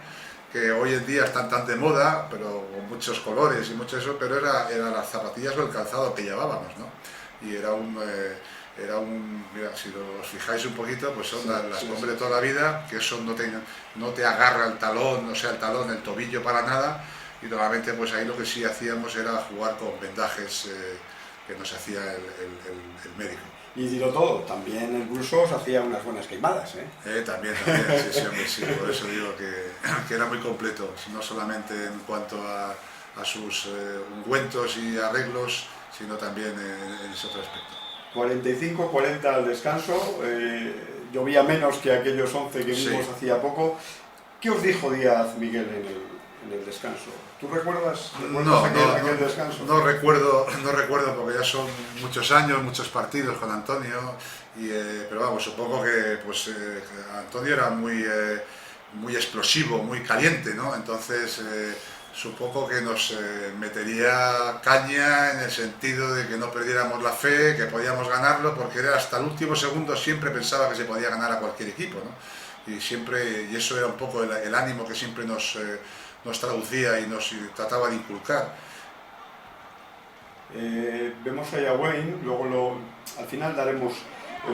que hoy en día están tan de moda, pero con muchos colores y mucho eso, pero era las zapatillas o el calzado que llevábamos, ¿no? Y era mira, si os fijáis un poquito, pues son las Converse de toda la vida, que eso no te agarra el talón, o sea, el tobillo para nada, y normalmente pues ahí lo que sí hacíamos era jugar con vendajes que nos hacía el médico.
Y dirlo todo, también el Bruso os hacía unas buenas queimadas, ¿eh?
También, sí, por eso digo que era muy completo, no solamente en cuanto a sus ungüentos y arreglos, sino también en ese otro aspecto.
45-40 al descanso, llovía menos que aquellos 11 que vimos hacía poco. ¿Qué os dijo Díaz Miguel en el descanso? ¿Tú recuerdas aquel descanso?
No recuerdo porque ya son muchos años, muchos partidos con Antonio, pero vamos, supongo que pues, Antonio era muy explosivo, muy caliente, ¿no? Entonces supongo que nos metería caña en el sentido de que no perdiéramos la fe, que podíamos ganarlo, porque era hasta el último segundo siempre pensaba que se podía ganar a cualquier equipo, ¿no? Y eso era un poco el ánimo que siempre nos traducía y nos trataba de inculcar.
Vemos ahí a Wayne, luego al final daremos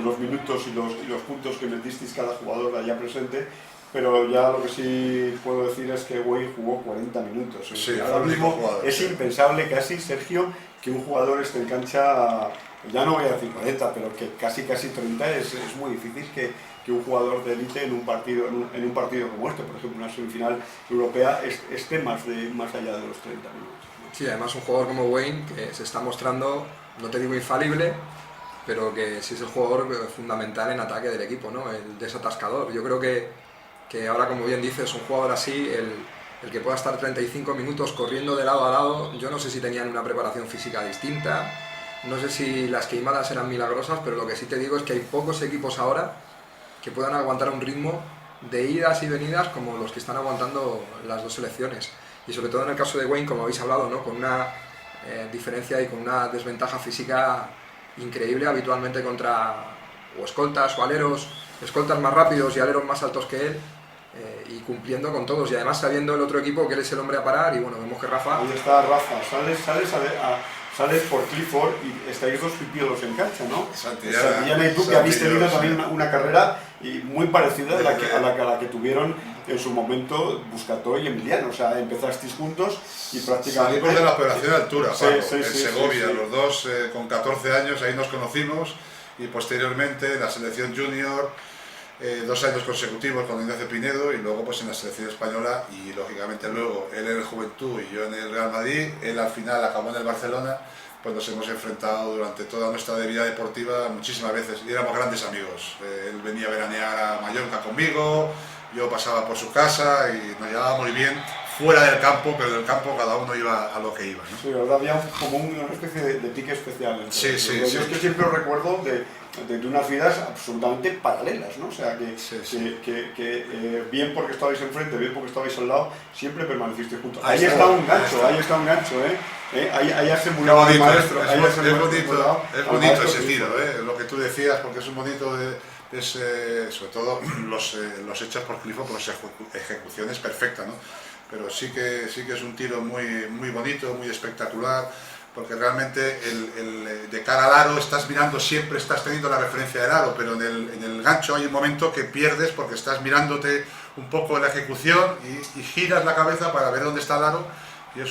los minutos y los puntos que metisteis cada jugador allá presente, pero ya lo que sí puedo decir es que Wayne jugó 40 minutos.
Sí,
ahora mismo es impensable casi, Sergio, que un jugador esté en cancha, ya no voy a decir 40, pero que casi 30, es muy difícil que un jugador de élite en un partido como este, por ejemplo, una semifinal europea, esté más allá de los 30 minutos.
Sí, además un jugador como Wayne, que se está mostrando, no te digo infalible, pero que sí es el jugador fundamental en ataque del equipo, ¿no? El desatascador. Yo creo que ahora, como bien dices, un jugador así, el que pueda estar 35 minutos corriendo de lado a lado, yo no sé si tenían una preparación física distinta, no sé si las queimadas eran milagrosas, pero lo que sí te digo es que hay pocos equipos ahora que puedan aguantar un ritmo de idas y venidas como los que están aguantando las dos selecciones. Y sobre todo en el caso de Wayne, como habéis hablado, ¿no? Con una diferencia y con una desventaja física increíble habitualmente contra o escoltas o aleros, escoltas más rápidos y aleros más altos que él, y cumpliendo con todos, y además sabiendo el otro equipo que eres el hombre a parar. Y bueno, vemos que Rafa...
Ahí está Rafa, sales por Clifford y estáis dos pipiolos en cancha, ¿no? Santillana y tú, que habéis tenido también una carrera muy parecida a la que tuvieron en su momento Buscató y Emiliano. O sea, empezasteis juntos y prácticamente...
Salimos de la operación de altura, Paco,
sí,
en Segovia,
sí.
Los dos con 14 años, ahí nos conocimos, y posteriormente en la selección junior, 2 años consecutivos con Ignacio Pinedo, y luego pues en la selección española, y lógicamente luego él en el Juventud y yo en el Real Madrid. Él al final acabó en el Barcelona. Pues nos hemos enfrentado durante toda nuestra vida deportiva muchísimas veces y éramos grandes amigos. Él venía a veranear a Mallorca conmigo, yo pasaba por su casa y nos llevábamos muy bien fuera del campo, pero del campo cada uno iba a lo que iba, ¿no?
Sí, la verdad, había como una especie de pique especial.
Sí.
Yo es que siempre os recuerdo de unas vidas absolutamente paralelas, ¿no? O sea, que bien porque estabais enfrente, bien porque estabais al lado, siempre permanecisteis juntos. Ahí está un gancho, ¿eh? Ahí has emulado al maestro.
Es bonito ese tiro, lo que tú decías, porque es un bonito sobre todo los hechos por Clifford, pues ejecución es perfecta, ¿no? Pero sí que es un tiro muy bonito, muy espectacular, porque realmente de cara al aro estás mirando, siempre estás teniendo la referencia del aro, pero en el gancho hay un momento que pierdes porque estás mirándote un poco en la ejecución y giras la cabeza para ver dónde está el aro, y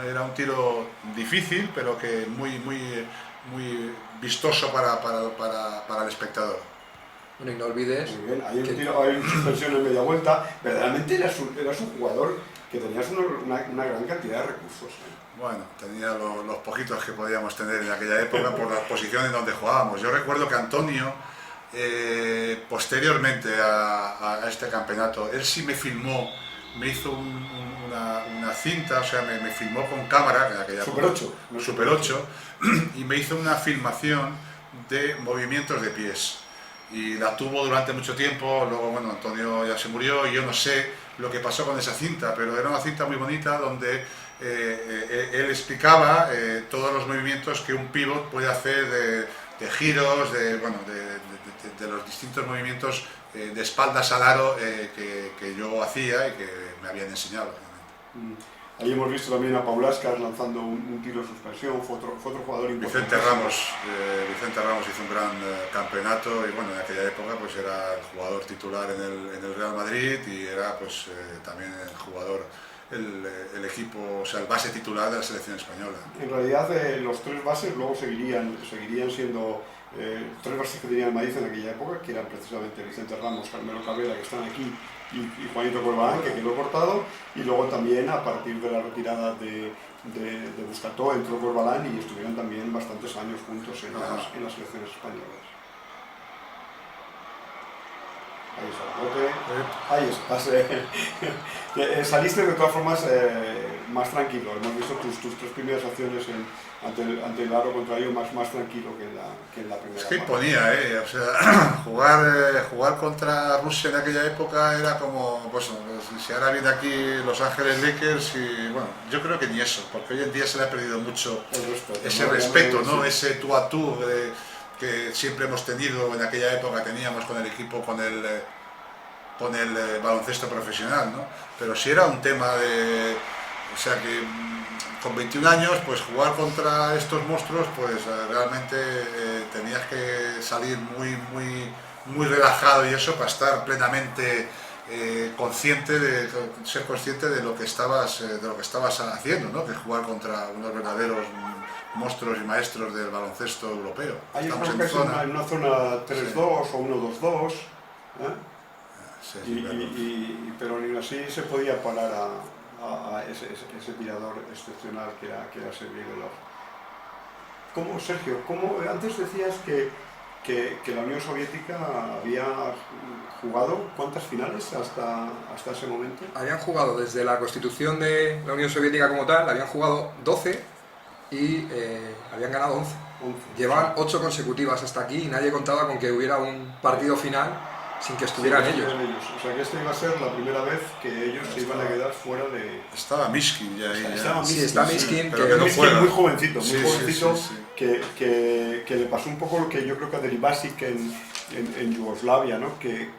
era un tiro difícil, pero que muy vistoso para el espectador.
Bueno, y no olvides...
Muy bien, hay una suspensión en media vuelta. Verdaderamente eras un jugador que tenías una gran cantidad de recursos.
Bueno, tenía los poquitos que podíamos tener en aquella época por las posiciones donde jugábamos. Yo recuerdo que Antonio, posteriormente a este campeonato, él sí me filmó, me hizo una cinta, o sea, me filmó con cámara, en aquella
Super
época,
8.
Super 8, y me hizo una filmación de movimientos de pies. Y la tuvo durante mucho tiempo. Luego, bueno, Antonio ya se murió y yo no sé lo que pasó con esa cinta, pero era una cinta muy bonita donde él explicaba todos los movimientos que un pívot puede hacer de giros, de los distintos movimientos de espaldas al aro que yo hacía y que me habían enseñado.
Ahí hemos visto también a Paulascar lanzando un tiro de suspensión, fue otro jugador importante.
Vicente Ramos hizo un gran campeonato y bueno, en aquella época pues era el jugador titular en el Real Madrid y era pues también el jugador, el equipo, o sea, el base titular de la selección española.
En realidad los tres bases luego seguirían siendo 3 bases que tenía el Madrid en aquella época, que eran precisamente Vicente Ramos, Carmelo Cabela, que están aquí, y Juanito Corbalán, que quedó cortado, y luego también a partir de la retirada de Buscató entró Corbalán y estuvieron también bastantes años juntos en las selecciones españolas. Ahí está el bote, ahí estás. Saliste de todas formas más tranquilo, hemos visto tus 3 primeras acciones ante el aro contrario más tranquilo que en la primera.
Es que imponía, o sea, jugar contra Rusia en aquella época era como, pues si ahora viene aquí Los Ángeles Lakers y bueno, yo creo que ni eso, porque hoy en día se le ha perdido mucho ese respeto, ¿no? Ese tú a tú que siempre hemos tenido, en aquella época teníamos con el equipo, con el baloncesto profesional, ¿no? Pero sí era un tema o sea que con 21 años, pues jugar contra estos monstruos, pues realmente tenías que salir muy relajado y eso para estar plenamente ser consciente de lo que estabas haciendo, ¿no? Que es jugar contra unos verdaderos monstruos y maestros del baloncesto europeo.
Hay una zona 3-2 o 1-2-2,
sí,
pero ni así se podía parar a ese tirador excepcional que era Sergei Belov. Sergio, antes decías que la Unión Soviética había jugado ¿cuántas finales hasta ese momento?
Habían jugado desde la constitución de la Unión Soviética como tal, habían jugado 12 y habían ganado 11. Llevaban 8 consecutivas hasta aquí y nadie contaba con que hubiera un partido final sin que estuvieran ellos.
O sea que esta iba a ser la primera vez que ellos se iban a quedar fuera de...
Está Mishkin ya ahí.
Sí, está Mishkin,
pero que no
Mishkin muy jovencito,
sí.
Que le pasó un poco lo que yo creo que a Deribasic en Yugoslavia, ¿no? Que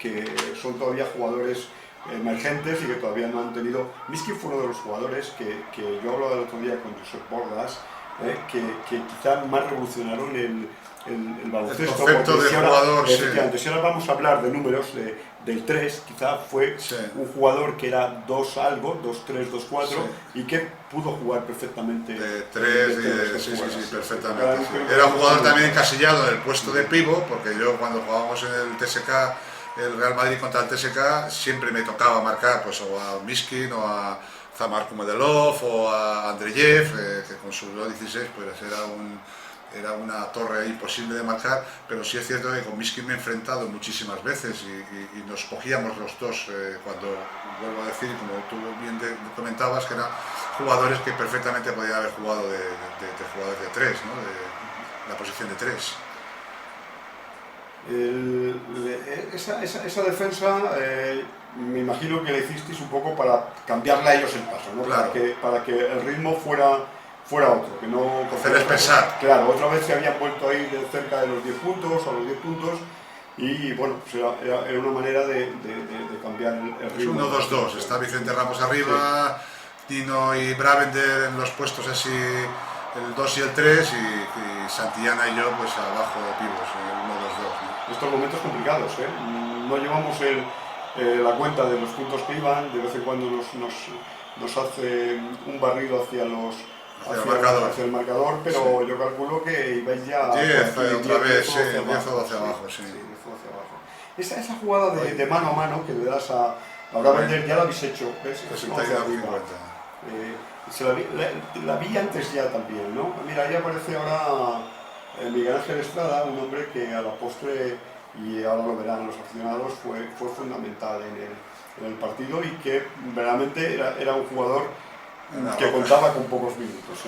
son todavía jugadores emergentes y que todavía no han tenido. Miski fue uno de los jugadores que yo hablaba el otro día con Josep Bordas, que quizá más revolucionaron el baloncesto.
El concepto de jugador,
efectivamente, si ahora vamos a hablar de números del 3, quizá fue un jugador que era 2 algo, 2-3, 2-4, y que pudo jugar perfectamente.
De 3, sí, perfectamente. Era un jugador también encasillado en el puesto de pívot, porque yo cuando jugábamos en el TSK, el Real Madrid contra el TSK, siempre me tocaba marcar pues, o a Miskin o a Zamar Kumedelov o a Andreyev, que con su 16 pues era una torre imposible de marcar, pero sí es cierto que con Miskin me he enfrentado muchísimas veces y nos cogíamos los dos cuando, vuelvo a decir, como tú bien comentabas, que eran jugadores que perfectamente podían haber jugado de jugadores de 3, ¿no? De la posición de 3.
Esa defensa me imagino que le hicisteis un poco para cambiarle a ellos el paso, ¿no?
Claro.
Para que el ritmo fuera otro, que no...
Hacerles pensar.
Claro, otra vez se habían vuelto a ir de cerca de los 10 puntos, a los 10 puntos, y bueno, pues era una manera de cambiar el ritmo.
Es 1-2-2, está Vicente Ramos arriba, Tino y Bravender en los puestos así, el 2 y el 3, y Santillana y yo pues abajo de pibos, el 1-2-2.
Estos momentos complicados, no llevamos la cuenta de los puntos que iban, de vez en cuando nos hace un barrido hacia el marcador, pero yo calculo que ibais ya
10 otra vez, 10 o 12 abajo, sí.
10 o 12 abajo. Esa jugada de mano a mano que le das a Bravender, ya la habéis hecho, ¿ves? La vi antes ya también, ¿no? Mira, ahí aparece ahora Miguel Ángel Estrada, un hombre que a la postre, y ahora lo verán los aficionados, fue fundamental en el partido y que realmente era un jugador que contaba con pocos minutos.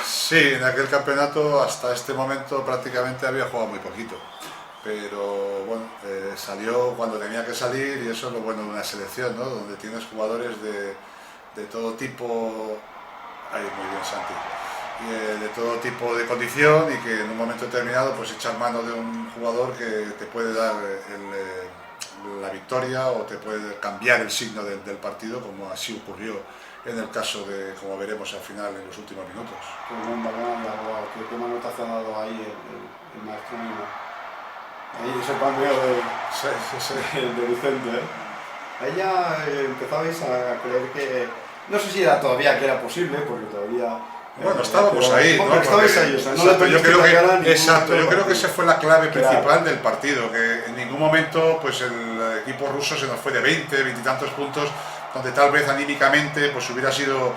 Sí, en aquel campeonato hasta este momento prácticamente había jugado muy poquito, pero bueno, salió cuando tenía que salir y eso es lo bueno de una selección, ¿no? Donde tienes jugadores de todo tipo, ahí muy bien Santi, y de todo tipo de condición y que en un momento determinado pues echar mano de un jugador que te puede dar la victoria o te puede cambiar el signo del partido, como así ocurrió en el caso de, como veremos al final en los últimos minutos.
Qué buen balón, qué manotazo ha dado ahí el maestro Nino. Ahí ese paneo de Vicente. Ahí ya empezabais a creer que, no sé si era todavía que era posible, porque todavía...
Bueno, estábamos ahí, ¿no?
Estabais ahí, o sea, no
exacto,
le
yo creo que, exacto, yo creo que
esa
esa fue la clave principal del partido, que en ningún momento pues el equipo ruso se nos fue de 20 y tantos puntos, donde tal vez anímicamente pues hubiera sido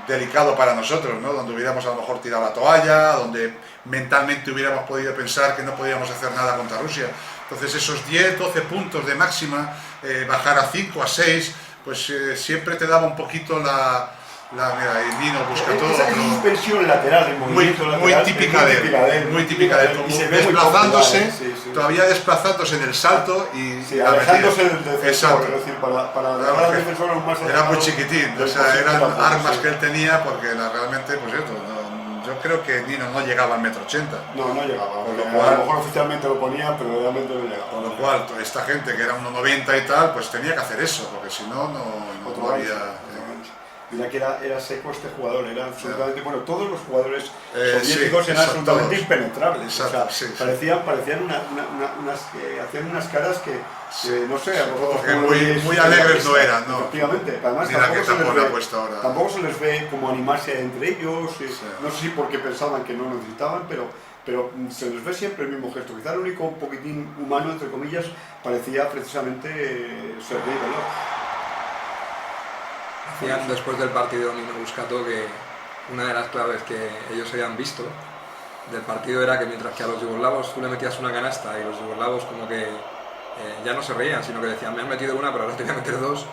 delicado para nosotros, ¿no? Donde hubiéramos a lo mejor tirado la toalla, donde mentalmente hubiéramos podido pensar que no podíamos hacer nada contra Rusia. Entonces esos 10, 12 puntos de máxima, bajar a 5, a 6, pues siempre te daba un poquito mira, el Nino busca todo.
Esa suspensión lateral, el movimiento lateral,
muy típica de él, muy típica de él, como desplazándose, todavía desplazándose en el salto y
alejándose del defensor, es decir, para
claro,
al defensor más
era muy chiquitín, o sea, eran armas que él tenía porque realmente, pues esto, yo creo que Nino no llegaba al 1,80 m.
No llegaba,
por lo cual,
a lo mejor oficialmente lo ponía, pero realmente no llegaba.
Por lo cual, esta gente que era 1,90 y tal, pues tenía que hacer eso, porque si no, no había...
Mira que era seco este jugador, era absolutamente, bueno, todos los jugadores soviéticos eran absolutamente
todos
impenetrables,
exacto,
o sea, parecían hacían unas caras que no sé, a vosotros
muy alegres no eran, ¿no?
Efectivamente, además tampoco se les ve como animarse entre ellos, no sé si porque pensaban que no necesitaban, pero se les ve siempre el mismo gesto, quizá el único un poquitín humano, entre comillas, parecía precisamente Sergei Belov.
Decían después del partido Nino Buscato que una de las claves que ellos habían visto del partido era que mientras que a los yugoslavos tú le metías una canasta y los yugoslavos como que ya no se reían, sino que decían me han metido una pero ahora te voy a meter dos,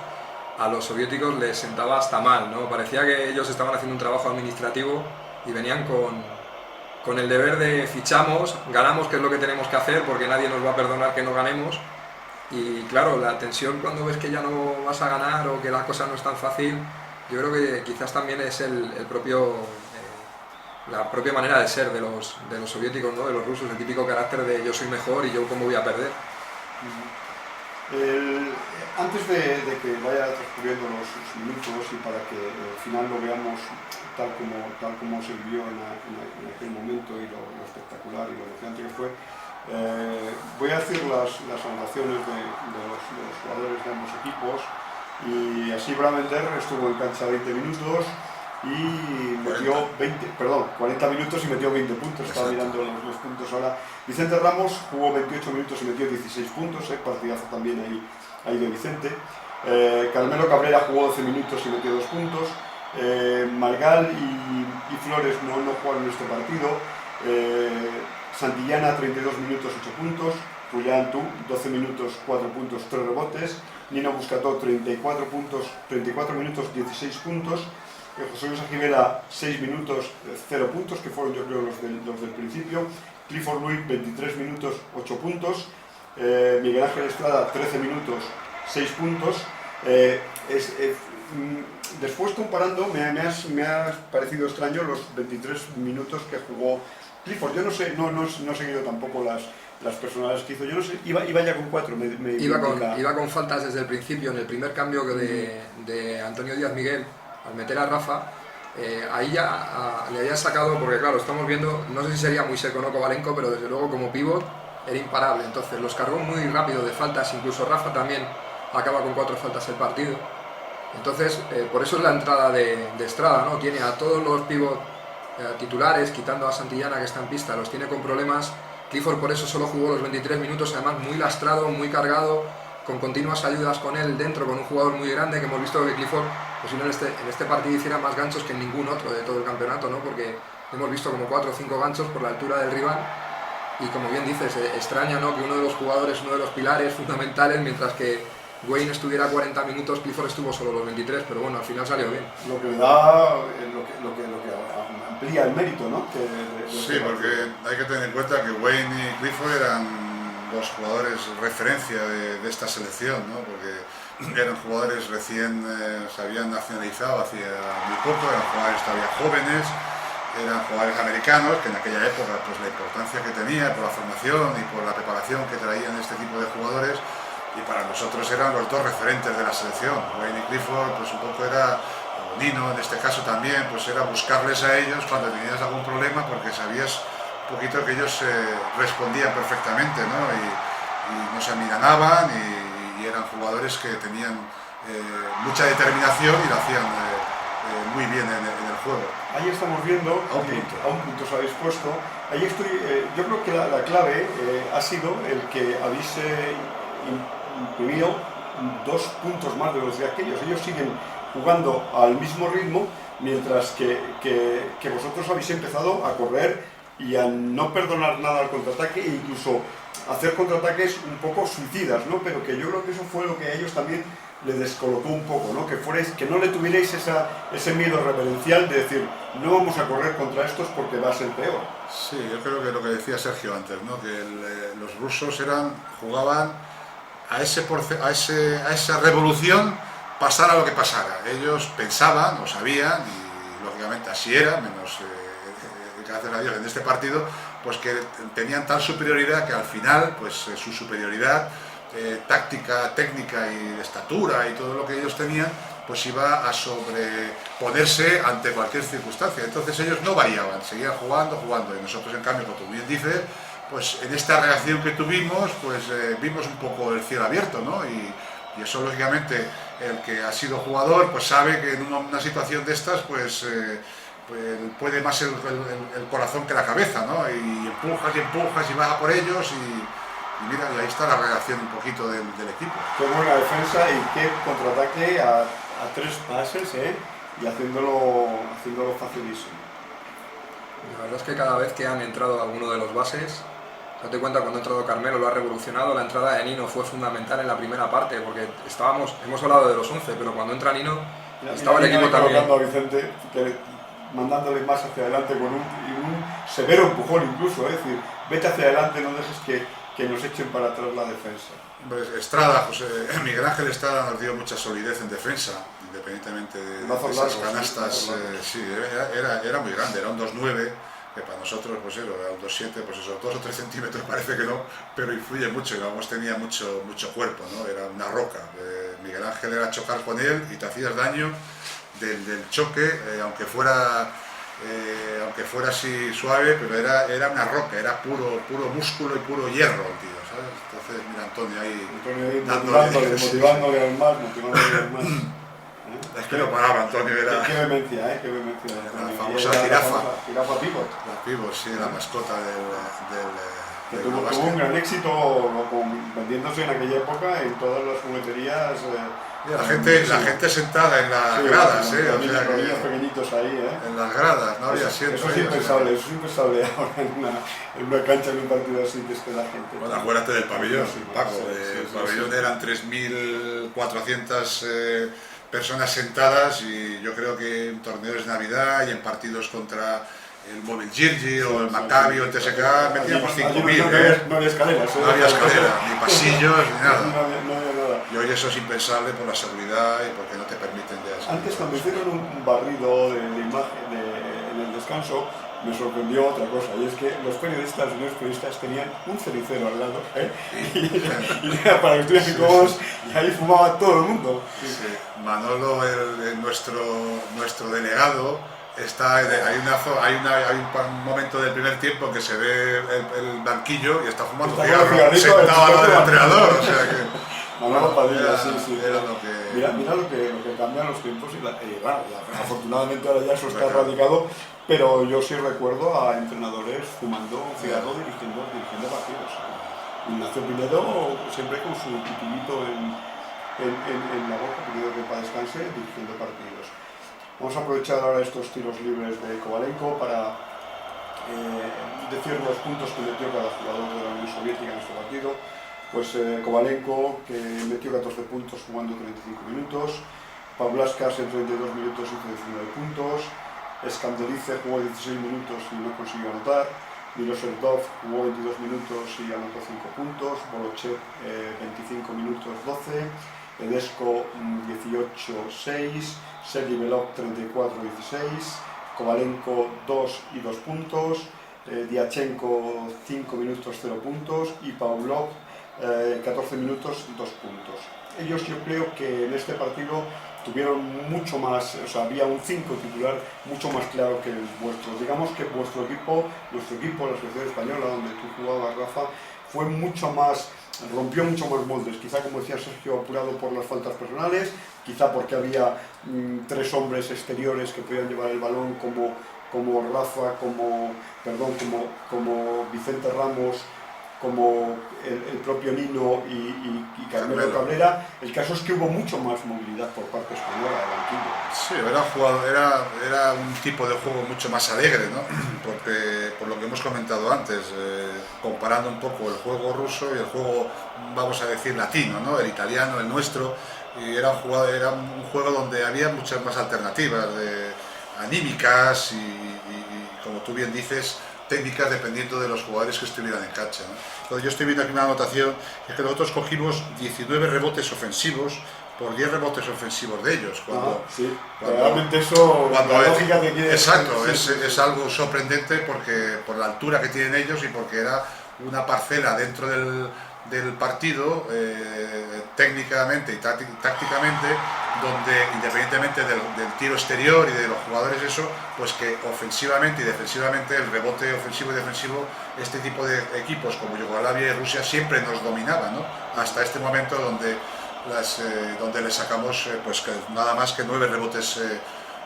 a los soviéticos les sentaba hasta mal, ¿no? Parecía que ellos estaban haciendo un trabajo administrativo y venían con el deber de fichamos, ganamos, que es lo que tenemos que hacer porque nadie nos va a perdonar que no ganemos. Y claro, la tensión cuando ves que ya no vas a ganar o que la cosa no es tan fácil, yo creo que quizás también es la propia manera de ser de los soviéticos, ¿no? De los rusos, el típico carácter de yo soy mejor y yo cómo voy a perder.
antes de que vaya transcurriendo los minutos y para que al final lo veamos tal como se vivió en aquel momento y lo espectacular y lo emocionante que fue, voy a decir las anotaciones de los jugadores de ambos equipos. Y así Bravender estuvo en cancha 20 minutos y metió 40 minutos y metió 20 puntos. Estaba mirando los puntos ahora. Vicente Ramos jugó 28 minutos y metió 16 puntos, partidazo también ahí de Vicente. Carmelo Cabrera jugó 12 minutos y metió 2 puntos. Margal y Flores no jugaron en este partido. Santillana 32 minutos 8 puntos. Julián Tú 12 minutos 4 puntos 3 rebotes. Nino Buscató 34 minutos 16 puntos. José Luis Ajimela 6 minutos 0 puntos, que fueron yo creo los del principio. Clifford Luis 23 minutos 8 puntos. Miguel Ángel Estrada 13 minutos 6 puntos. Después comparando me ha parecido extraño los 23 minutos que jugó Clifford. Yo no sé, no he seguido tampoco las personales que hizo, yo no sé, iba ya con 4.
Iba con faltas desde el principio, en el primer cambio de Antonio Díaz Miguel, al meter a Rafa, ahí ya le había sacado, porque claro, estamos viendo, no sé si sería muy seco o no Kovalenko, pero desde luego como pívot era imparable, entonces los cargó muy rápido de faltas, incluso Rafa también acaba con 4 faltas el partido. Entonces, por eso es la entrada de Estrada, ¿no? Tiene a todos los pívot titulares, quitando a Santillana que está en pista, los tiene con problemas. Clifford por eso solo jugó los 23 minutos, además muy lastrado, muy cargado, con continuas ayudas con él dentro, con un jugador muy grande, que hemos visto que Clifford en este partido hiciera más ganchos que en ningún otro de todo el campeonato, ¿no? Porque hemos visto como 4 o 5 ganchos por la altura del rival, y como bien dices, extraña, ¿no?, que uno de los jugadores, uno de los pilares fundamentales, mientras que Wayne estuviera 40 minutos, Clifford estuvo solo los 23, pero bueno, al final salió bien.
Lo que le da, lo que amplía el mérito, ¿no?
Sí, porque hay que tener en cuenta que Wayne y Clifford eran los jugadores referencia de esta selección, ¿no? Porque eran jugadores recién, se habían nacionalizado hacía muy poco, eran jugadores todavía jóvenes, eran jugadores americanos, que en aquella época pues la importancia que tenía por la formación y por la preparación que traían este tipo de jugadores, y para nosotros eran los dos referentes de la selección. Wayne y Clifford pues un poco era, o Nino en este caso también, pues era buscarles a ellos cuando tenías algún problema, porque sabías un poquito que ellos respondían perfectamente, ¿no? Y no se amilanaban y eran jugadores que tenían mucha determinación y lo hacían muy bien en el juego.
Ahí estamos viendo, a un punto os habéis puesto, ahí estoy, yo creo que la clave ha sido el que habéis imprimido 2 puntos más de velocidad que ellos. Ellos siguen jugando al mismo ritmo, mientras que vosotros habéis empezado a correr y a no perdonar nada al contraataque, e incluso hacer contraataques un poco suicidas, ¿no? Pero que yo creo que eso fue lo que a ellos también les descolocó un poco, ¿no? Que no le tuvierais ese miedo reverencial de decir, no vamos a correr contra estos porque va a ser peor.
Sí, yo creo que lo que decía Sergio antes, ¿no? Que los rusos jugaban a esa revolución, pasara lo que pasara. Ellos pensaban o sabían, y lógicamente así era, menos gracias a Dios en este partido, pues que tenían tal superioridad que al final pues su superioridad táctica, técnica y de estatura y todo lo que ellos tenían, pues iba a sobreponerse ante cualquier circunstancia. Entonces ellos no variaban, seguían jugando, y nosotros en cambio, como tú bien dices, pues en esta reacción que tuvimos, pues vimos un poco el cielo abierto, ¿no? Y eso lógicamente el que ha sido jugador pues sabe que en una situación de estas pues puede más el corazón que la cabeza, ¿no? Y empujas y vas a por ellos y mira, y ahí está la reacción un poquito del equipo.
Qué buena defensa y qué contraataque a 3 pases, y haciéndolo facilísimo.
La verdad es que cada vez que han entrado alguno de los bases, date cuenta, cuando ha entrado Carmelo lo ha revolucionado. La entrada de Nino fue fundamental en la primera parte, porque hemos hablado de los 11, pero cuando entra Nino, estaba el equipo también.
Colocando a Vicente, mandándole más hacia adelante con un severo empujón incluso, es decir, vete hacia adelante, no dejes que nos echen para atrás la defensa.
Pues Estrada, Miguel Ángel Estrada nos dio mucha solidez en defensa, independientemente de esas canastas. Sí, era muy grande, era un 2'9", que para nosotros pues era un 2'7", pues eso, 2 o 3 centímetros parece que no, pero influye mucho, y luego tenía mucho cuerpo, ¿no? Era una roca. Miguel Ángel era chocar con él y te hacías daño del choque, aunque fuera así suave, pero era una roca, era puro músculo y puro hierro, tío, ¿sabes? Entonces, mira, Antonio ahí
motivándole al más.
Es que no paraba, Antonio era...
Qué vehemencia, qué vehemencia.
La famosa jirafa.
Jirafa pivot.
La pivot, sí, la mascota
que tuvo un gran éxito vendiéndose en aquella época en todas las jugueterías.
La gente sentada en las gradas,
o sea, niños pequeñitos ahí,
en las gradas, no había asiento.
Eso es impensable ahora en una cancha, en un partido así, que esté la gente.
Bueno, acuérdate del pabellón, Paco. El pabellón eran 3.400 personas sentadas, y yo creo que en torneos de Navidad y en partidos contra el Móvil Girgi o el Maccabi o el TSK metíamos 5.000.
No había escaleras.
No había escaleras, ni pasillos, ni nada.
No había nada.
Y hoy eso es impensable por la seguridad y porque no te permiten ya eso.
Antes, cuando hicieron un barrido de imagen en el descanso, me sorprendió otra cosa, y es que los periodistas tenían un cenicero al lado, y era para que estuvieran cómodos, y ahí fumaba todo el mundo.
Sí. Manolo, nuestro delegado, hay un momento del primer tiempo que se ve el banquillo y está fumando cigarro sentado al lado del entrenador, o sea que...
Manolo Padilla, sí.
Era lo que...
Mira lo que cambian los tiempos, y bueno, afortunadamente ahora ya eso está erradicado, pero yo sí recuerdo a entrenadores fumando cigarro dirigiendo partidos. Ignacio Pinedo siempre con su pitillito en la boca, pidiendo que para descanse, dirigiendo partidos. Vamos a aprovechar ahora estos tiros libres de Kovalenko para decir los puntos que metió cada jugador de la Unión Soviética en este partido. Pues Kovalenko, que metió 14 puntos jugando 35 minutos, Pavlaskas en 32 minutos hizo 19 puntos, Skandelice jugó 16 minutos y no consiguió anotar, Miloserdov jugó 22 minutos y anotó 5 puntos, Bolochev 25 minutos 12, Edesko 18-6, Sergei Belov 34-16, Kovalenko 2 y 2 puntos, Diachenko 5 minutos 0 puntos y Pavlov 14 minutos 2 puntos. Ellos, yo creo que en este partido tuvieron mucho más, o sea, había un 5 titular mucho más claro que el vuestro. Digamos que nuestro equipo, la selección española, donde tú jugabas, Rafa, fue mucho más, rompió mucho más moldes, quizá, como decía Sergio, apurado por las faltas personales, quizá porque había 3 hombres exteriores que podían llevar el balón, como Rafa, como Vicente Ramos, como el propio Nino y Carmelo Cabrera. El caso es que hubo mucho más movilidad por parte española del banquillo.
Sí, era un tipo de juego mucho más alegre, ¿no? Porque, por lo que hemos comentado antes, comparando un poco el juego ruso y el juego, vamos a decir, latino, ¿no? El italiano, el nuestro, y era un juego donde había muchas más alternativas anímicas y, como tú bien dices, técnicas, dependiendo de los jugadores que estuvieran en cancha, ¿no? Entonces, yo estoy viendo aquí una anotación, es que nosotros cogimos 19 rebotes ofensivos por 10 rebotes ofensivos de ellos.
Realmente eso, la lógica que quiere...
Exacto, es algo sorprendente porque por la altura que tienen ellos y porque era una parcela dentro del partido, técnicamente y tácticamente, donde, independientemente del tiro exterior y de los jugadores, pues que ofensivamente y defensivamente, el rebote ofensivo y defensivo, este tipo de equipos como Yugoslavia y Rusia siempre nos dominaban, ¿no? Hasta este momento donde le sacamos pues que nada más que 9 rebotes,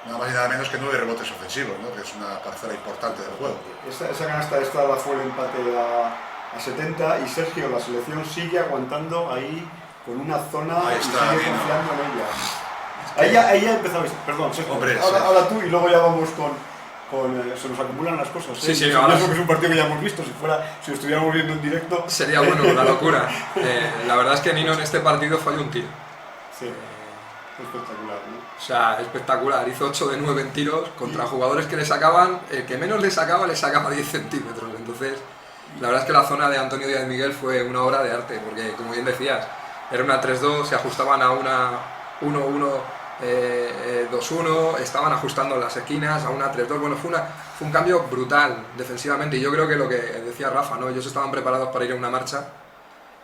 nada más y nada menos que 9 rebotes ofensivos, ¿no? Que es una parcela importante del juego.
Esa canasta fue el empate a 70, y Sergio, la selección sigue aguantando ahí con una zona y sigue confiando en ella. Ahí ya empezabais, perdón, Sergio, ahora tú, y luego ya vamos con se nos acumulan las cosas.
Sí,
ahora eso que es un partido que ya hemos visto, si lo estuviéramos viendo en directo...
Sería bueno, una locura. La verdad es que Nino en este partido falló un tiro.
Sí, espectacular, ¿no?
O sea, espectacular. Hizo 8 de 9 en tiros contra jugadores que le sacaban, el que menos le sacaba 10 centímetros. Entonces, la verdad es que la zona de Antonio Díaz Miguel fue una obra de arte, porque, como bien decías, era una 3-2, se ajustaban a una 1-1, 2-1, estaban ajustando las esquinas a una 3-2. Bueno, fue un cambio brutal defensivamente, y yo creo que lo que decía Rafa, ¿no? Ellos estaban preparados para ir a una marcha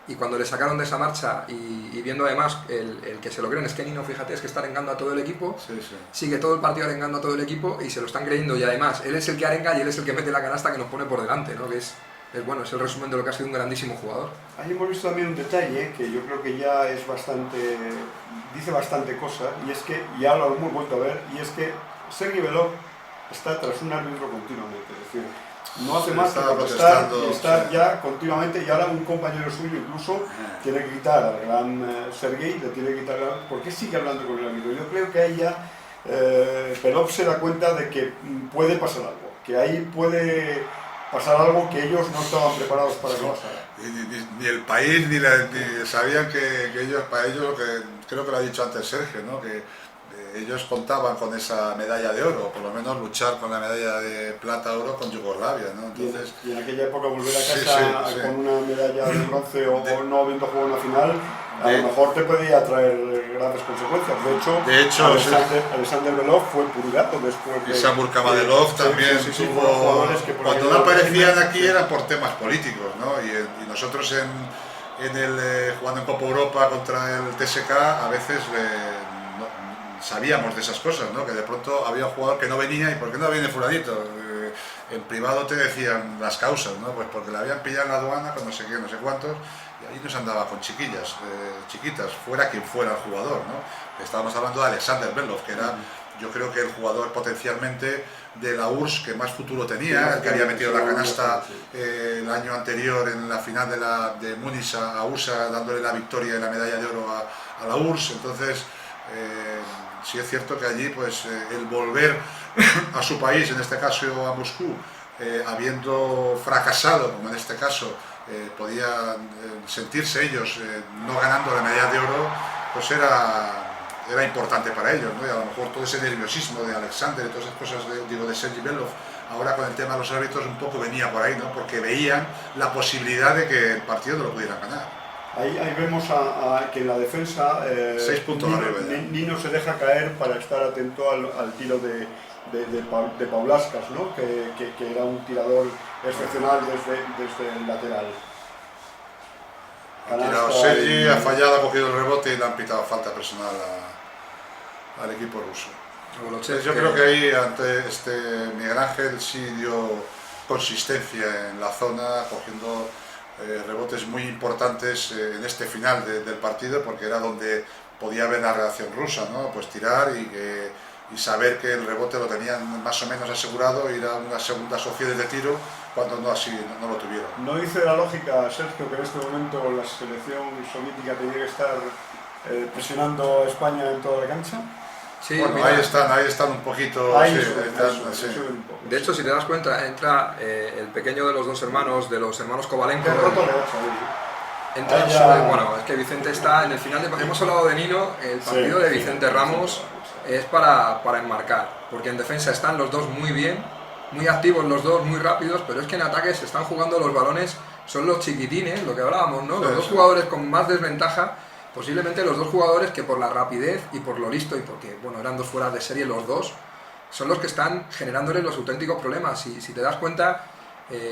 y cuando le sacaron de esa marcha y viendo además el que se lo creen es Kenny, no, fíjate, es que está arengando a todo el equipo,
Sí, sí.
sigue todo el partido arengando a todo el equipo y se lo están creyendo, y además él es el que arenga y él es el que mete la canasta que nos pone por delante, ¿no? Que es bueno, es el resumen de lo que ha sido un grandísimo jugador.
Ahí hemos visto también un detalle que yo creo que ya es bastante, dice bastante cosa, y es que, ya lo hemos vuelto a ver, y es que Sergei Belov está tras un árbitro continuamente, es decir, no hace más que protestar y estar ya continuamente, y ahora un compañero suyo incluso tiene que quitar al gran Sergei, le tiene que quitar, ¿por qué sigue hablando con el árbitro? Yo creo que ahí ya Belov se da cuenta de que puede pasar algo, que ahí puede pasar algo que ellos no estaban preparados para que pasara.
Ni el país ni sabían que ellos, para ellos, lo que creo que lo ha dicho antes Sergio, ¿no? Que ellos contaban con esa medalla de oro, o por lo menos luchar con la medalla de plata-oro con Yugoslavia, ¿no? Entonces,
y en aquella época volver a casa con una medalla de bronce o no habiendo jugado una final, a lo mejor te podía traer grandes consecuencias. De hecho Alexander Belov fue purgado después de...
Y Samur Kamadelov también tuvo... Cuando no aparecían aquí eran por temas políticos, ¿no? Y nosotros jugando en Copa Europa contra el TSK a veces sabíamos de esas cosas, ¿no? Que de pronto había un jugador que no venía y ¿por qué no viene fulanito? En privado te decían las causas, ¿no? Pues porque le habían pillado en la aduana con no sé qué, no sé cuántos, y ahí nos andaba con chiquillas, chiquitas, fuera quien fuera el jugador, ¿no? Estábamos hablando de Alexander Belov, que era, yo creo que el jugador potencialmente de la URSS que más futuro tenía, el que había metido la canasta el año anterior en la final de Múnich a USA, dándole la victoria y la medalla de oro a la URSS. Entonces, sí es cierto que allí pues el volver a su país, en este caso a Moscú, habiendo fracasado, como en este caso, podían sentirse ellos no ganando la medalla de oro, pues era importante para ellos, ¿no? Y a lo mejor todo ese nerviosismo de Alexander y todas esas cosas de Sergei Belov, ahora con el tema de los árbitros un poco venía por ahí, ¿no? Porque veían la posibilidad de que el partido no lo pudieran ganar.
Ahí vemos que en la defensa
6 puntos
Nino se deja caer para estar atento al tiro de Paulaskas, ¿no? que era un tirador excepcional desde el lateral.
Ha tirado Sergi, ha fallado, ha cogido el rebote y le han pitado falta personal al equipo ruso. Yo creo que ahí ante Miguel Ángel sí dio consistencia en la zona, cogiendo rebotes muy importantes en este final del partido, porque era donde podía haber la reacción rusa, ¿no? Pues tirar y saber que el rebote lo tenían más o menos asegurado, ir a unas segundas opciones de tiro cuando no lo tuvieron.
¿No dice la lógica, Sergio, que en este momento la selección soviética tenía que estar presionando a España en toda la cancha?
Sí,
bueno,
mira,
ahí están un poquito.
Sí. De hecho, si te das cuenta, entra el pequeño de los dos hermanos, Kovalenko. Bueno, es que Vicente está en el final. Hemos hablado de Nino, el partido de Vicente Ramos es para enmarcar, porque en defensa están los dos muy bien, muy activos los dos, muy rápidos, pero es que en ataque se están jugando los balones, son los chiquitines, lo que hablábamos, ¿no? Los dos jugadores con más desventaja. Posiblemente los dos jugadores que por la rapidez y por lo listo y porque bueno, eran dos fueras de serie los dos, son los que están generándoles los auténticos problemas. Si te das cuenta,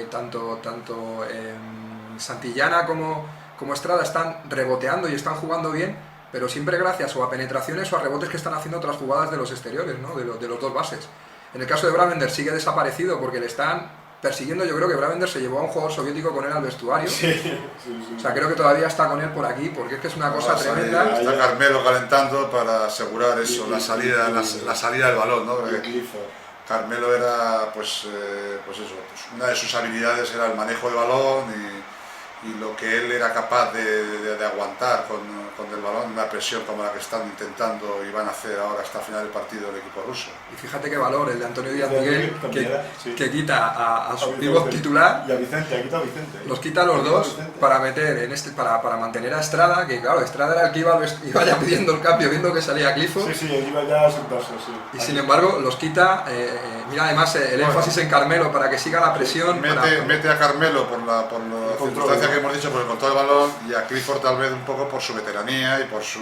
tanto Santillana como Estrada están reboteando y están jugando bien, pero siempre gracias o a penetraciones o a rebotes que están haciendo otras jugadas de los exteriores, ¿no? de los dos bases. En el caso de Bravender sigue desaparecido porque le están persiguiendo. Yo creo que Bravender se llevó a un jugador soviético con él al vestuario. Sí. O sea, creo que todavía está con él por aquí, porque es que es una cosa tremenda.
Está Carmelo calentando para asegurar eso, la salida del balón, ¿no? Carmelo era, pues eso, una de sus habilidades era el manejo de balón y lo que él era capaz de aguantar con el balón, una presión como la que están intentando y van a hacer ahora hasta el final del partido el equipo ruso.
Y fíjate qué valor el de Antonio Díaz Miguel, que quita a su pívot titular,
y a Vicente, ha quitado a Vicente.
Los quita a los dos para meter para mantener a Estrada, que claro, Estrada era el que iba ya pidiendo el cambio, viendo que salía Clifford.
Sí, él iba ya a sentarse, sí.
Y sin embargo, los quita, mira además el énfasis en Carmelo para que siga la presión.
Mete a Carmelo por la circunstancia que hemos dicho, por el control del balón, y a Clifford tal vez un poco por su veteranía y por su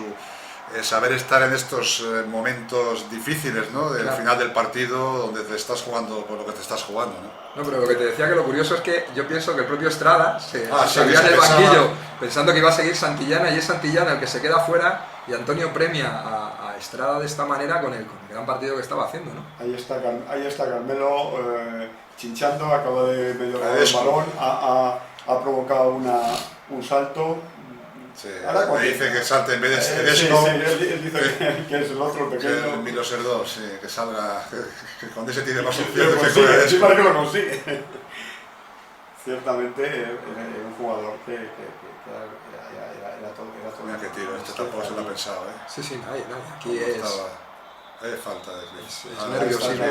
saber estar en estos momentos difíciles, ¿no? Del final del partido, donde te estás jugando por lo que te estás jugando, ¿no?
No, pero lo que te decía, que lo curioso es que yo pienso que el propio Estrada
salió
en el banquillo pensando que iba a seguir Santillana, y es Santillana el que se queda fuera, y Antonio premia a Estrada de esta manera con el gran partido que estaba haciendo, ¿no?
Ahí está Carmelo chinchando, acaba de medio robar el balón, ha provocado un salto.
Sí, me dice que salte en vez de Tedesco.
Sí, él dice que es el otro pequeño.
El Milos Erdós, sí, que salga, que con ese tiene más opciones.
Sí, para que lo consigue. Ciertamente era un jugador que era todo.
Mira qué tiro, este tampoco se lo ha pensado, ¿eh?
Sí, nadie. Aquí es
falta de
es nerviosismo.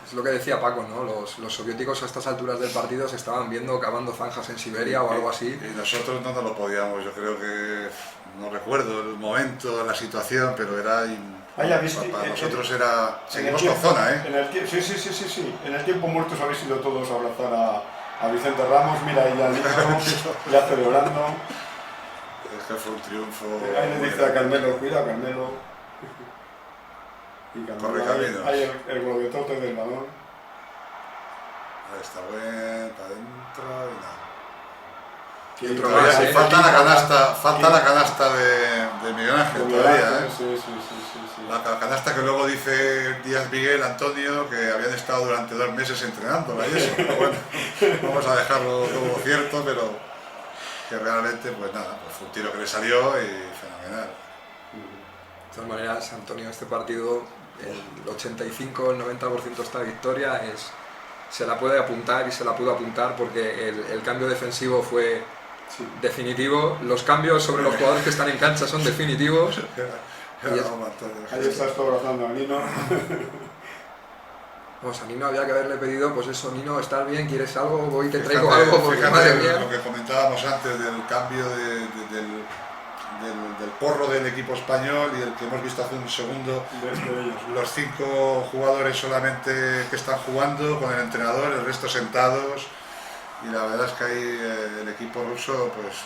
Es lo que decía Paco, ¿no? Los soviéticos a estas alturas del partido se estaban viendo cavando zanjas en Siberia o algo así.
Y nosotros no nos lo podíamos, yo creo que, no recuerdo el momento, la situación, pero era...
Para
nosotros era... Seguimos con zona, ¿eh?
Sí. En el tiempo muertos habéis ido todos a abrazar a Vicente Ramos, mira ahí al hijo, ya celebrando.
Es que fue un triunfo...
Ahí le dice a Carmelo, cuida Carmelo. Y Carmelo, hay el globetote del balón.
Ahí está, buen, para adentro y nada.
Otro más,
falta la canasta de Miguel Ángel todavía, ¿eh?
Sí.
La canasta que luego dice Díaz Miguel, Antonio, que habían estado durante 2 meses entrenándola y eso. Pero bueno, vamos a dejarlo todo cierto, pero que realmente, pues nada, pues fue un tiro que le salió y fenomenal.
De todas maneras, Antonio, este partido, el 85, el 90% de esta victoria se la puede apuntar, y se la pudo apuntar porque el cambio defensivo fue definitivo, los cambios sobre los jugadores que están en cancha son definitivos.
Ahí estás tú abrazando a Nino.
Pues
a Nino había que haberle pedido, pues eso, Nino, ¿estás bien? ¿Quieres algo? Voy y te traigo algo, porque madre mía.
Lo que comentábamos antes del cambio del porro del equipo español y el que hemos visto hace un segundo, los 5 jugadores solamente que están jugando con el entrenador, el resto sentados, y la verdad es que ahí el equipo ruso, pues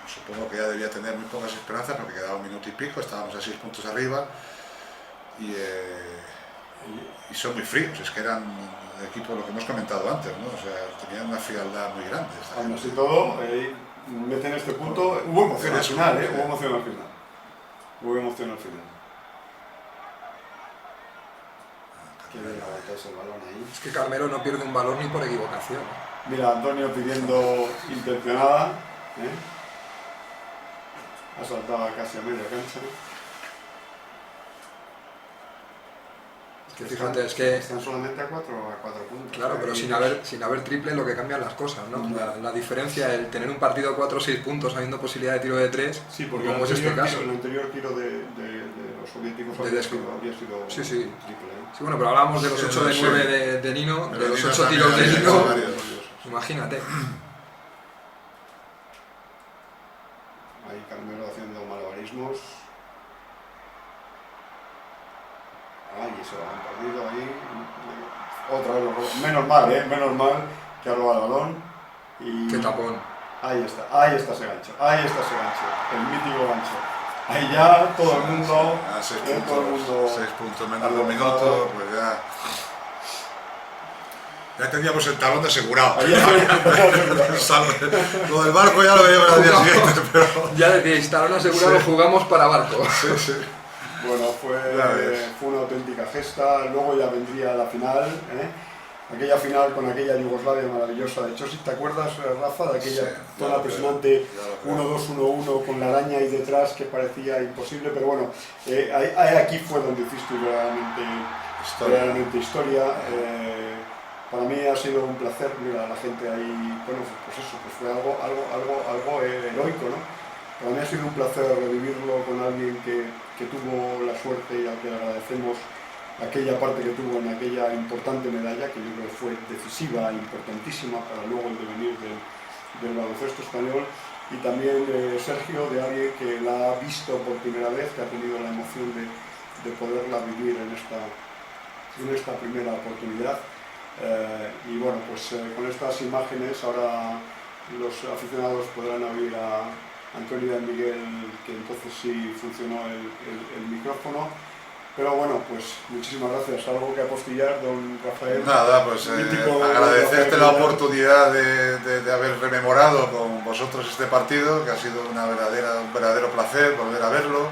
supongo que ya debía tener muy pocas esperanzas porque quedaba 1 minuto y pico, estábamos a 6 puntos arriba y son muy fríos, es que eran el equipo, lo que hemos comentado antes, ¿no? O sea, tenían una frialdad muy grande.
Aún así todo, meten este punto, hubo emoción al final, hubo emoción al final. Qué bien aguantáis el balón ahí.
Es que Carmelo no pierde un balón ni por equivocación.
Mira, Antonio pidiendo intencionada, ha saltado casi a media cancha.
Que fíjate, es que...
Están solamente a 4 puntos.
Claro, pero sin haber triple lo que cambian las cosas, ¿no? La diferencia, el tener un partido a 4 o 6 puntos habiendo posibilidad de tiro de 3,
sí, porque
como es este caso.
El anterior tiro de los soviéticos había sido triple.
Sí, bueno, pero hablábamos de los 8 de 9 de Nino, de los 8 tiros de Nino, imagínate.
Ahí Carmelo haciendo malabarismos. Ay, ese balón perdido ahí. Otra vez, menos mal que ha robado el balón. Y
qué tapón.
Ahí está ese gancho, el mítico gancho. Ahí ya todo el mundo...
6 puntos menos de 1 minuto, pues ya teníamos el talón asegurado. Lo del barco ya lo veíamos al día siguiente, pero...
Ya decíais, talón asegurado, jugamos para barco.
Sí. Bueno, fue una auténtica gesta, luego ya vendría la final, aquella final con aquella Yugoslavia maravillosa de Josip, ¿te acuerdas, Rafa, de aquella zona presionante 1-2-1-1 con la araña ahí detrás que parecía imposible, pero bueno, aquí fue donde hiciste realmente historia. Para mí ha sido un placer, mira, la gente ahí, bueno, pues eso, pues fue algo heroico, ¿no? Para mí ha sido un placer revivirlo con alguien que tuvo la suerte y al que le agradecemos aquella parte que tuvo en aquella importante medalla, que yo creo que fue decisiva e importantísima para luego el devenir del baloncesto español, y también Sergio, de alguien que la ha visto por primera vez, que ha tenido la emoción de poderla vivir en esta primera oportunidad. Y bueno, pues con estas imágenes ahora los aficionados podrán oír a Antonio de Miguel, que entonces sí funcionó el micrófono. Pero bueno, pues muchísimas gracias. ¿Algo que apostillar, don Rafael?
Nada, pues agradecerte la oportunidad de haber rememorado con vosotros este partido, que ha sido un verdadero placer volver a verlo.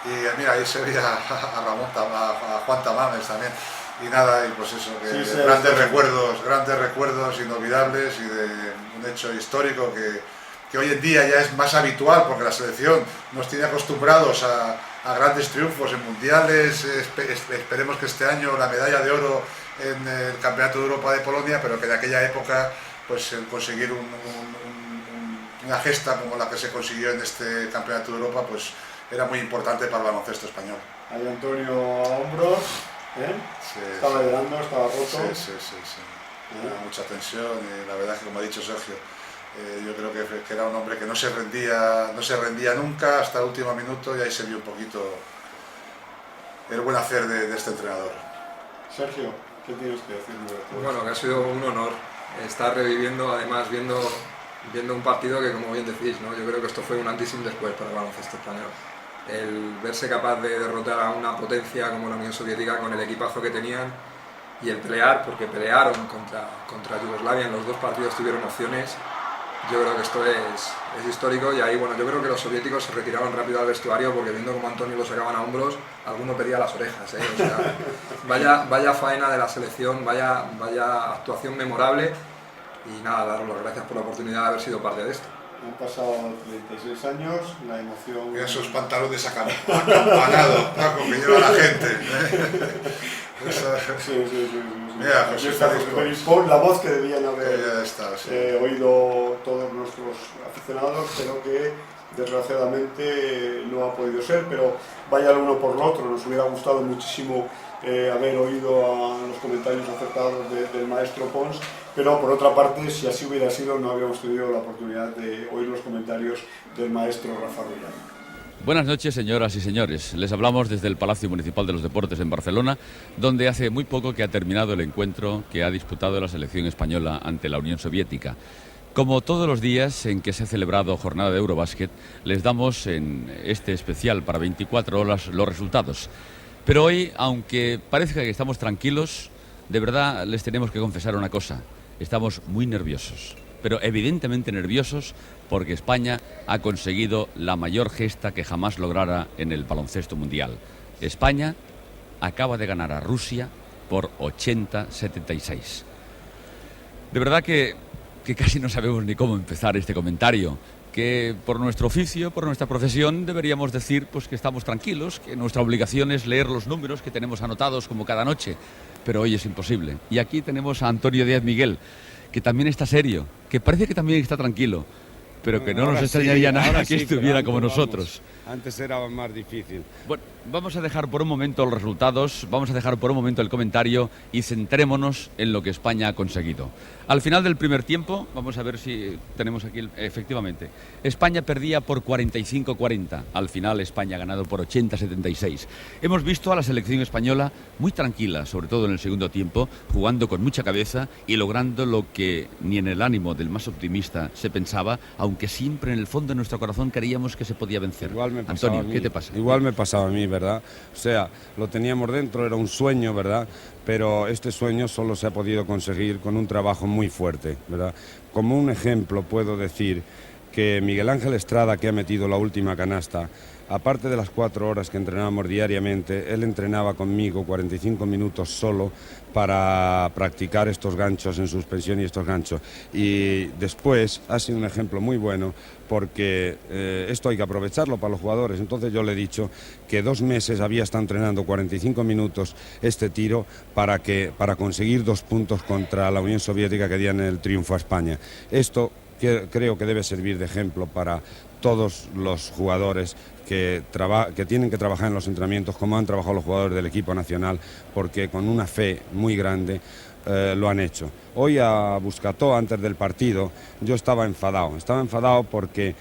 Y mira, ahí se veía a Juan Tamames también. Y nada, y pues eso, que sí, grandes recuerdos inolvidables y de un hecho histórico que hoy en día ya es más habitual, porque la selección nos tiene acostumbrados a grandes triunfos en mundiales. Esperemos que este año la medalla de oro en el Campeonato de Europa de Polonia, pero que en aquella época pues el conseguir una gesta como la que se consiguió en este Campeonato de Europa pues era muy importante para el baloncesto español.
Ahí Antonio a hombros,
sí,
estaba llorando, estaba roto.
Sí. Mucha tensión y la verdad es que, como ha dicho Sergio, yo creo que era un hombre que no se rendía nunca hasta el último minuto, y ahí se vio un poquito el buen hacer de este entrenador.
Sergio, ¿qué tienes que decir?
Bueno, que ha sido un honor estar reviviendo, además viendo un partido que, como bien decís, ¿no? Yo creo que esto fue un antes y un después para el baloncesto español. El verse capaz de derrotar a una potencia como la Unión Soviética con el equipazo que tenían, y el pelear, porque pelearon contra Yugoslavia, en los dos partidos tuvieron opciones. Yo creo que esto es histórico, y ahí, bueno, yo creo que los soviéticos se retiraron rápido al vestuario, porque viendo cómo Antonio lo sacaban a hombros, alguno pedía las orejas, O sea, vaya faena de la selección, vaya actuación memorable, y nada, daros las gracias por la oportunidad de haber sido parte de esto.
Han pasado 36 años, la emoción...
Mira esos pantalones acampanados, Paco, que lleva la gente.
Sí.
Mira, José
Félix, la voz que debían haber
sí.
Oído todos nuestros aficionados, pero que desgraciadamente no ha podido ser, pero vaya el uno por lo otro. Nos hubiera gustado muchísimo haber oído a los comentarios acertados del maestro Pons, pero por otra parte, si así hubiera sido, no habríamos tenido la oportunidad de oír los comentarios del maestro Rafa Rullán.
Buenas noches, señoras y señores. Les hablamos desde el Palacio Municipal de los Deportes en Barcelona, donde hace muy poco que ha terminado el encuentro que ha disputado la selección española ante la Unión Soviética. Como todos los días en que se ha celebrado jornada de Eurobásquet, les damos en este especial para 24 horas los resultados. Pero hoy, aunque parezca que estamos tranquilos, de verdad les tenemos que confesar una cosa. Estamos muy nerviosos, pero evidentemente nerviosos, porque España ha conseguido la mayor gesta que jamás lograra en el baloncesto mundial. España acaba de ganar a Rusia por 80-76. De verdad que casi no sabemos ni cómo empezar este comentario, que por nuestro oficio, por nuestra profesión, deberíamos decir pues que estamos tranquilos, que nuestra obligación es leer los números que tenemos anotados como cada noche, pero hoy es imposible. Y aquí tenemos a Antonio Díaz Miguel, que también está serio, que parece que también está tranquilo, pero que no nos extrañaría nada que estuviera como nosotros.
Antes era más difícil.
Bueno, vamos a dejar por un momento los resultados, vamos a dejar por un momento el comentario y centrémonos en lo que España ha conseguido. Al final del primer tiempo, vamos a ver si tenemos aquí, efectivamente, España perdía por 45-40. Al final España ha ganado por 80-76. Hemos visto a la selección española muy tranquila, sobre todo en el segundo tiempo, jugando con mucha cabeza y logrando lo que ni en el ánimo del más optimista se pensaba, aunque siempre en el fondo de nuestro corazón creíamos que se podía vencer. Antonio, ¿qué te pasa?
Igual me pasaba a mí, ¿verdad? O sea, lo teníamos dentro, era un sueño, ¿verdad? Pero este sueño solo se ha podido conseguir con un trabajo muy fuerte, ¿verdad? Como un ejemplo puedo decir que Miguel Ángel Estrada, que ha metido la última canasta, aparte de las 4 horas que entrenábamos diariamente, él entrenaba conmigo 45 minutos solo para practicar estos ganchos en suspensión y estos ganchos. Y después ha sido un ejemplo muy bueno, porque esto hay que aprovecharlo para los jugadores. Entonces yo le he dicho que 2 meses había estado entrenando 45 minutos este tiro para conseguir 2 puntos contra la Unión Soviética que dieron el triunfo a España. Esto creo que debe servir de ejemplo para todos los jugadores que tienen que trabajar en los entrenamientos como han trabajado los jugadores del equipo nacional, porque con una fe muy grande lo han hecho. Hoy a Buscató, antes del partido, yo estaba enfadado porque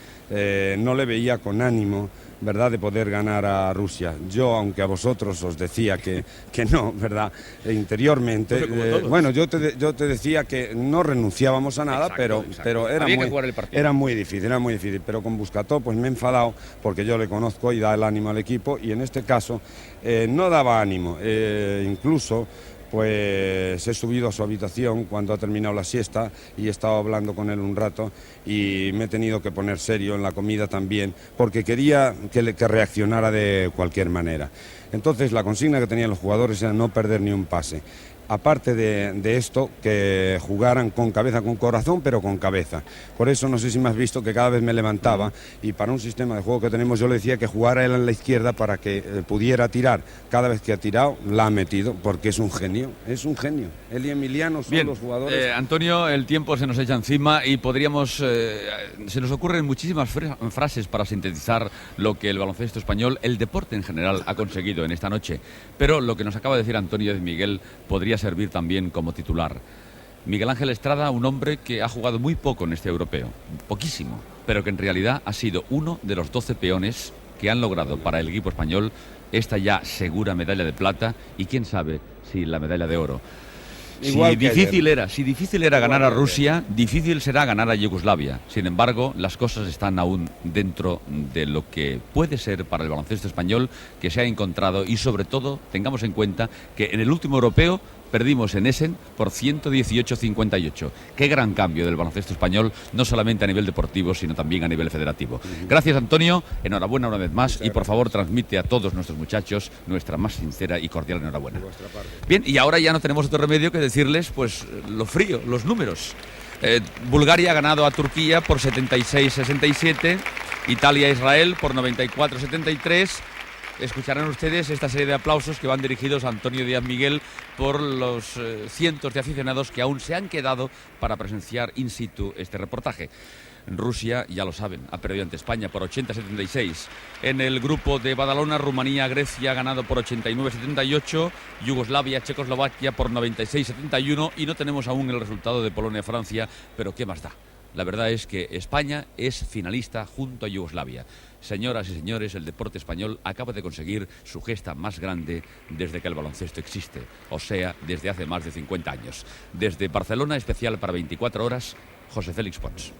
no le veía con ánimo ¿verdad?, de poder ganar a Rusia. Yo, aunque a vosotros os decía que no, ¿verdad?, interiormente, bueno, yo te decía que no renunciábamos a nada, exacto, pero era muy difícil, pero con Buscató pues me he enfadado porque yo le conozco y da el ánimo al equipo, y en este caso no daba ánimo, incluso pues he subido a su habitación cuando ha terminado la siesta y he estado hablando con él un rato y me he tenido que poner serio en la comida también porque quería que reaccionara de cualquier manera. Entonces la consigna que tenían los jugadores era no perder ni un pase. Aparte de esto, que jugaran con cabeza, con corazón, pero con cabeza. Por eso no sé si me has visto que cada vez me levantaba y para un sistema de juego que tenemos yo le decía que jugara él en la izquierda para que pudiera tirar. Cada vez que ha tirado, la ha metido porque es un genio, Él y Emiliano son los jugadores.
Antonio, el tiempo se nos echa encima y se nos ocurren muchísimas frases para sintetizar lo que el baloncesto español, el deporte en general, ha conseguido en esta noche. Pero lo que nos acaba de decir Antonio de Miguel podría servir también como titular. Miguel Ángel Estrada, un hombre que ha jugado muy poco en este europeo, poquísimo, pero que en realidad ha sido uno de los 12 peones que han logrado para el equipo español esta ya segura medalla de plata y quién sabe si la medalla de oro. Si difícil era ganar a Rusia, difícil será ganar a Yugoslavia. Sin embargo, las cosas están aún dentro de lo que puede ser para el baloncesto español que se ha encontrado y sobre todo tengamos en cuenta que en el último europeo perdimos en Essen por 118-58. Qué gran cambio del baloncesto español, no solamente a nivel deportivo, sino también a nivel federativo. Gracias, Antonio, enhorabuena una vez más y por favor transmite a todos nuestros muchachos nuestra más sincera y cordial enhorabuena. Bien, y ahora ya no tenemos otro remedio que decirles pues lo frío, los números. Bulgaria ha ganado a Turquía por 76-67, Italia-Israel por 94-73. Escucharán ustedes esta serie de aplausos que van dirigidos a Antonio Díaz Miguel por los cientos de aficionados que aún se han quedado para presenciar in situ este reportaje. Rusia, ya lo saben, ha perdido ante España por 80-76. En el grupo de Badalona, Rumanía, Grecia ha ganado por 89-78, Yugoslavia, Checoslovaquia por 96-71 y no tenemos aún el resultado de Polonia-Francia, pero ¿qué más da? La verdad es que España es finalista junto a Yugoslavia. Señoras y señores, el deporte español acaba de conseguir su gesta más grande desde que el baloncesto existe, o sea, desde hace más de 50 años. Desde Barcelona, especial para 24 horas, José Félix Pons.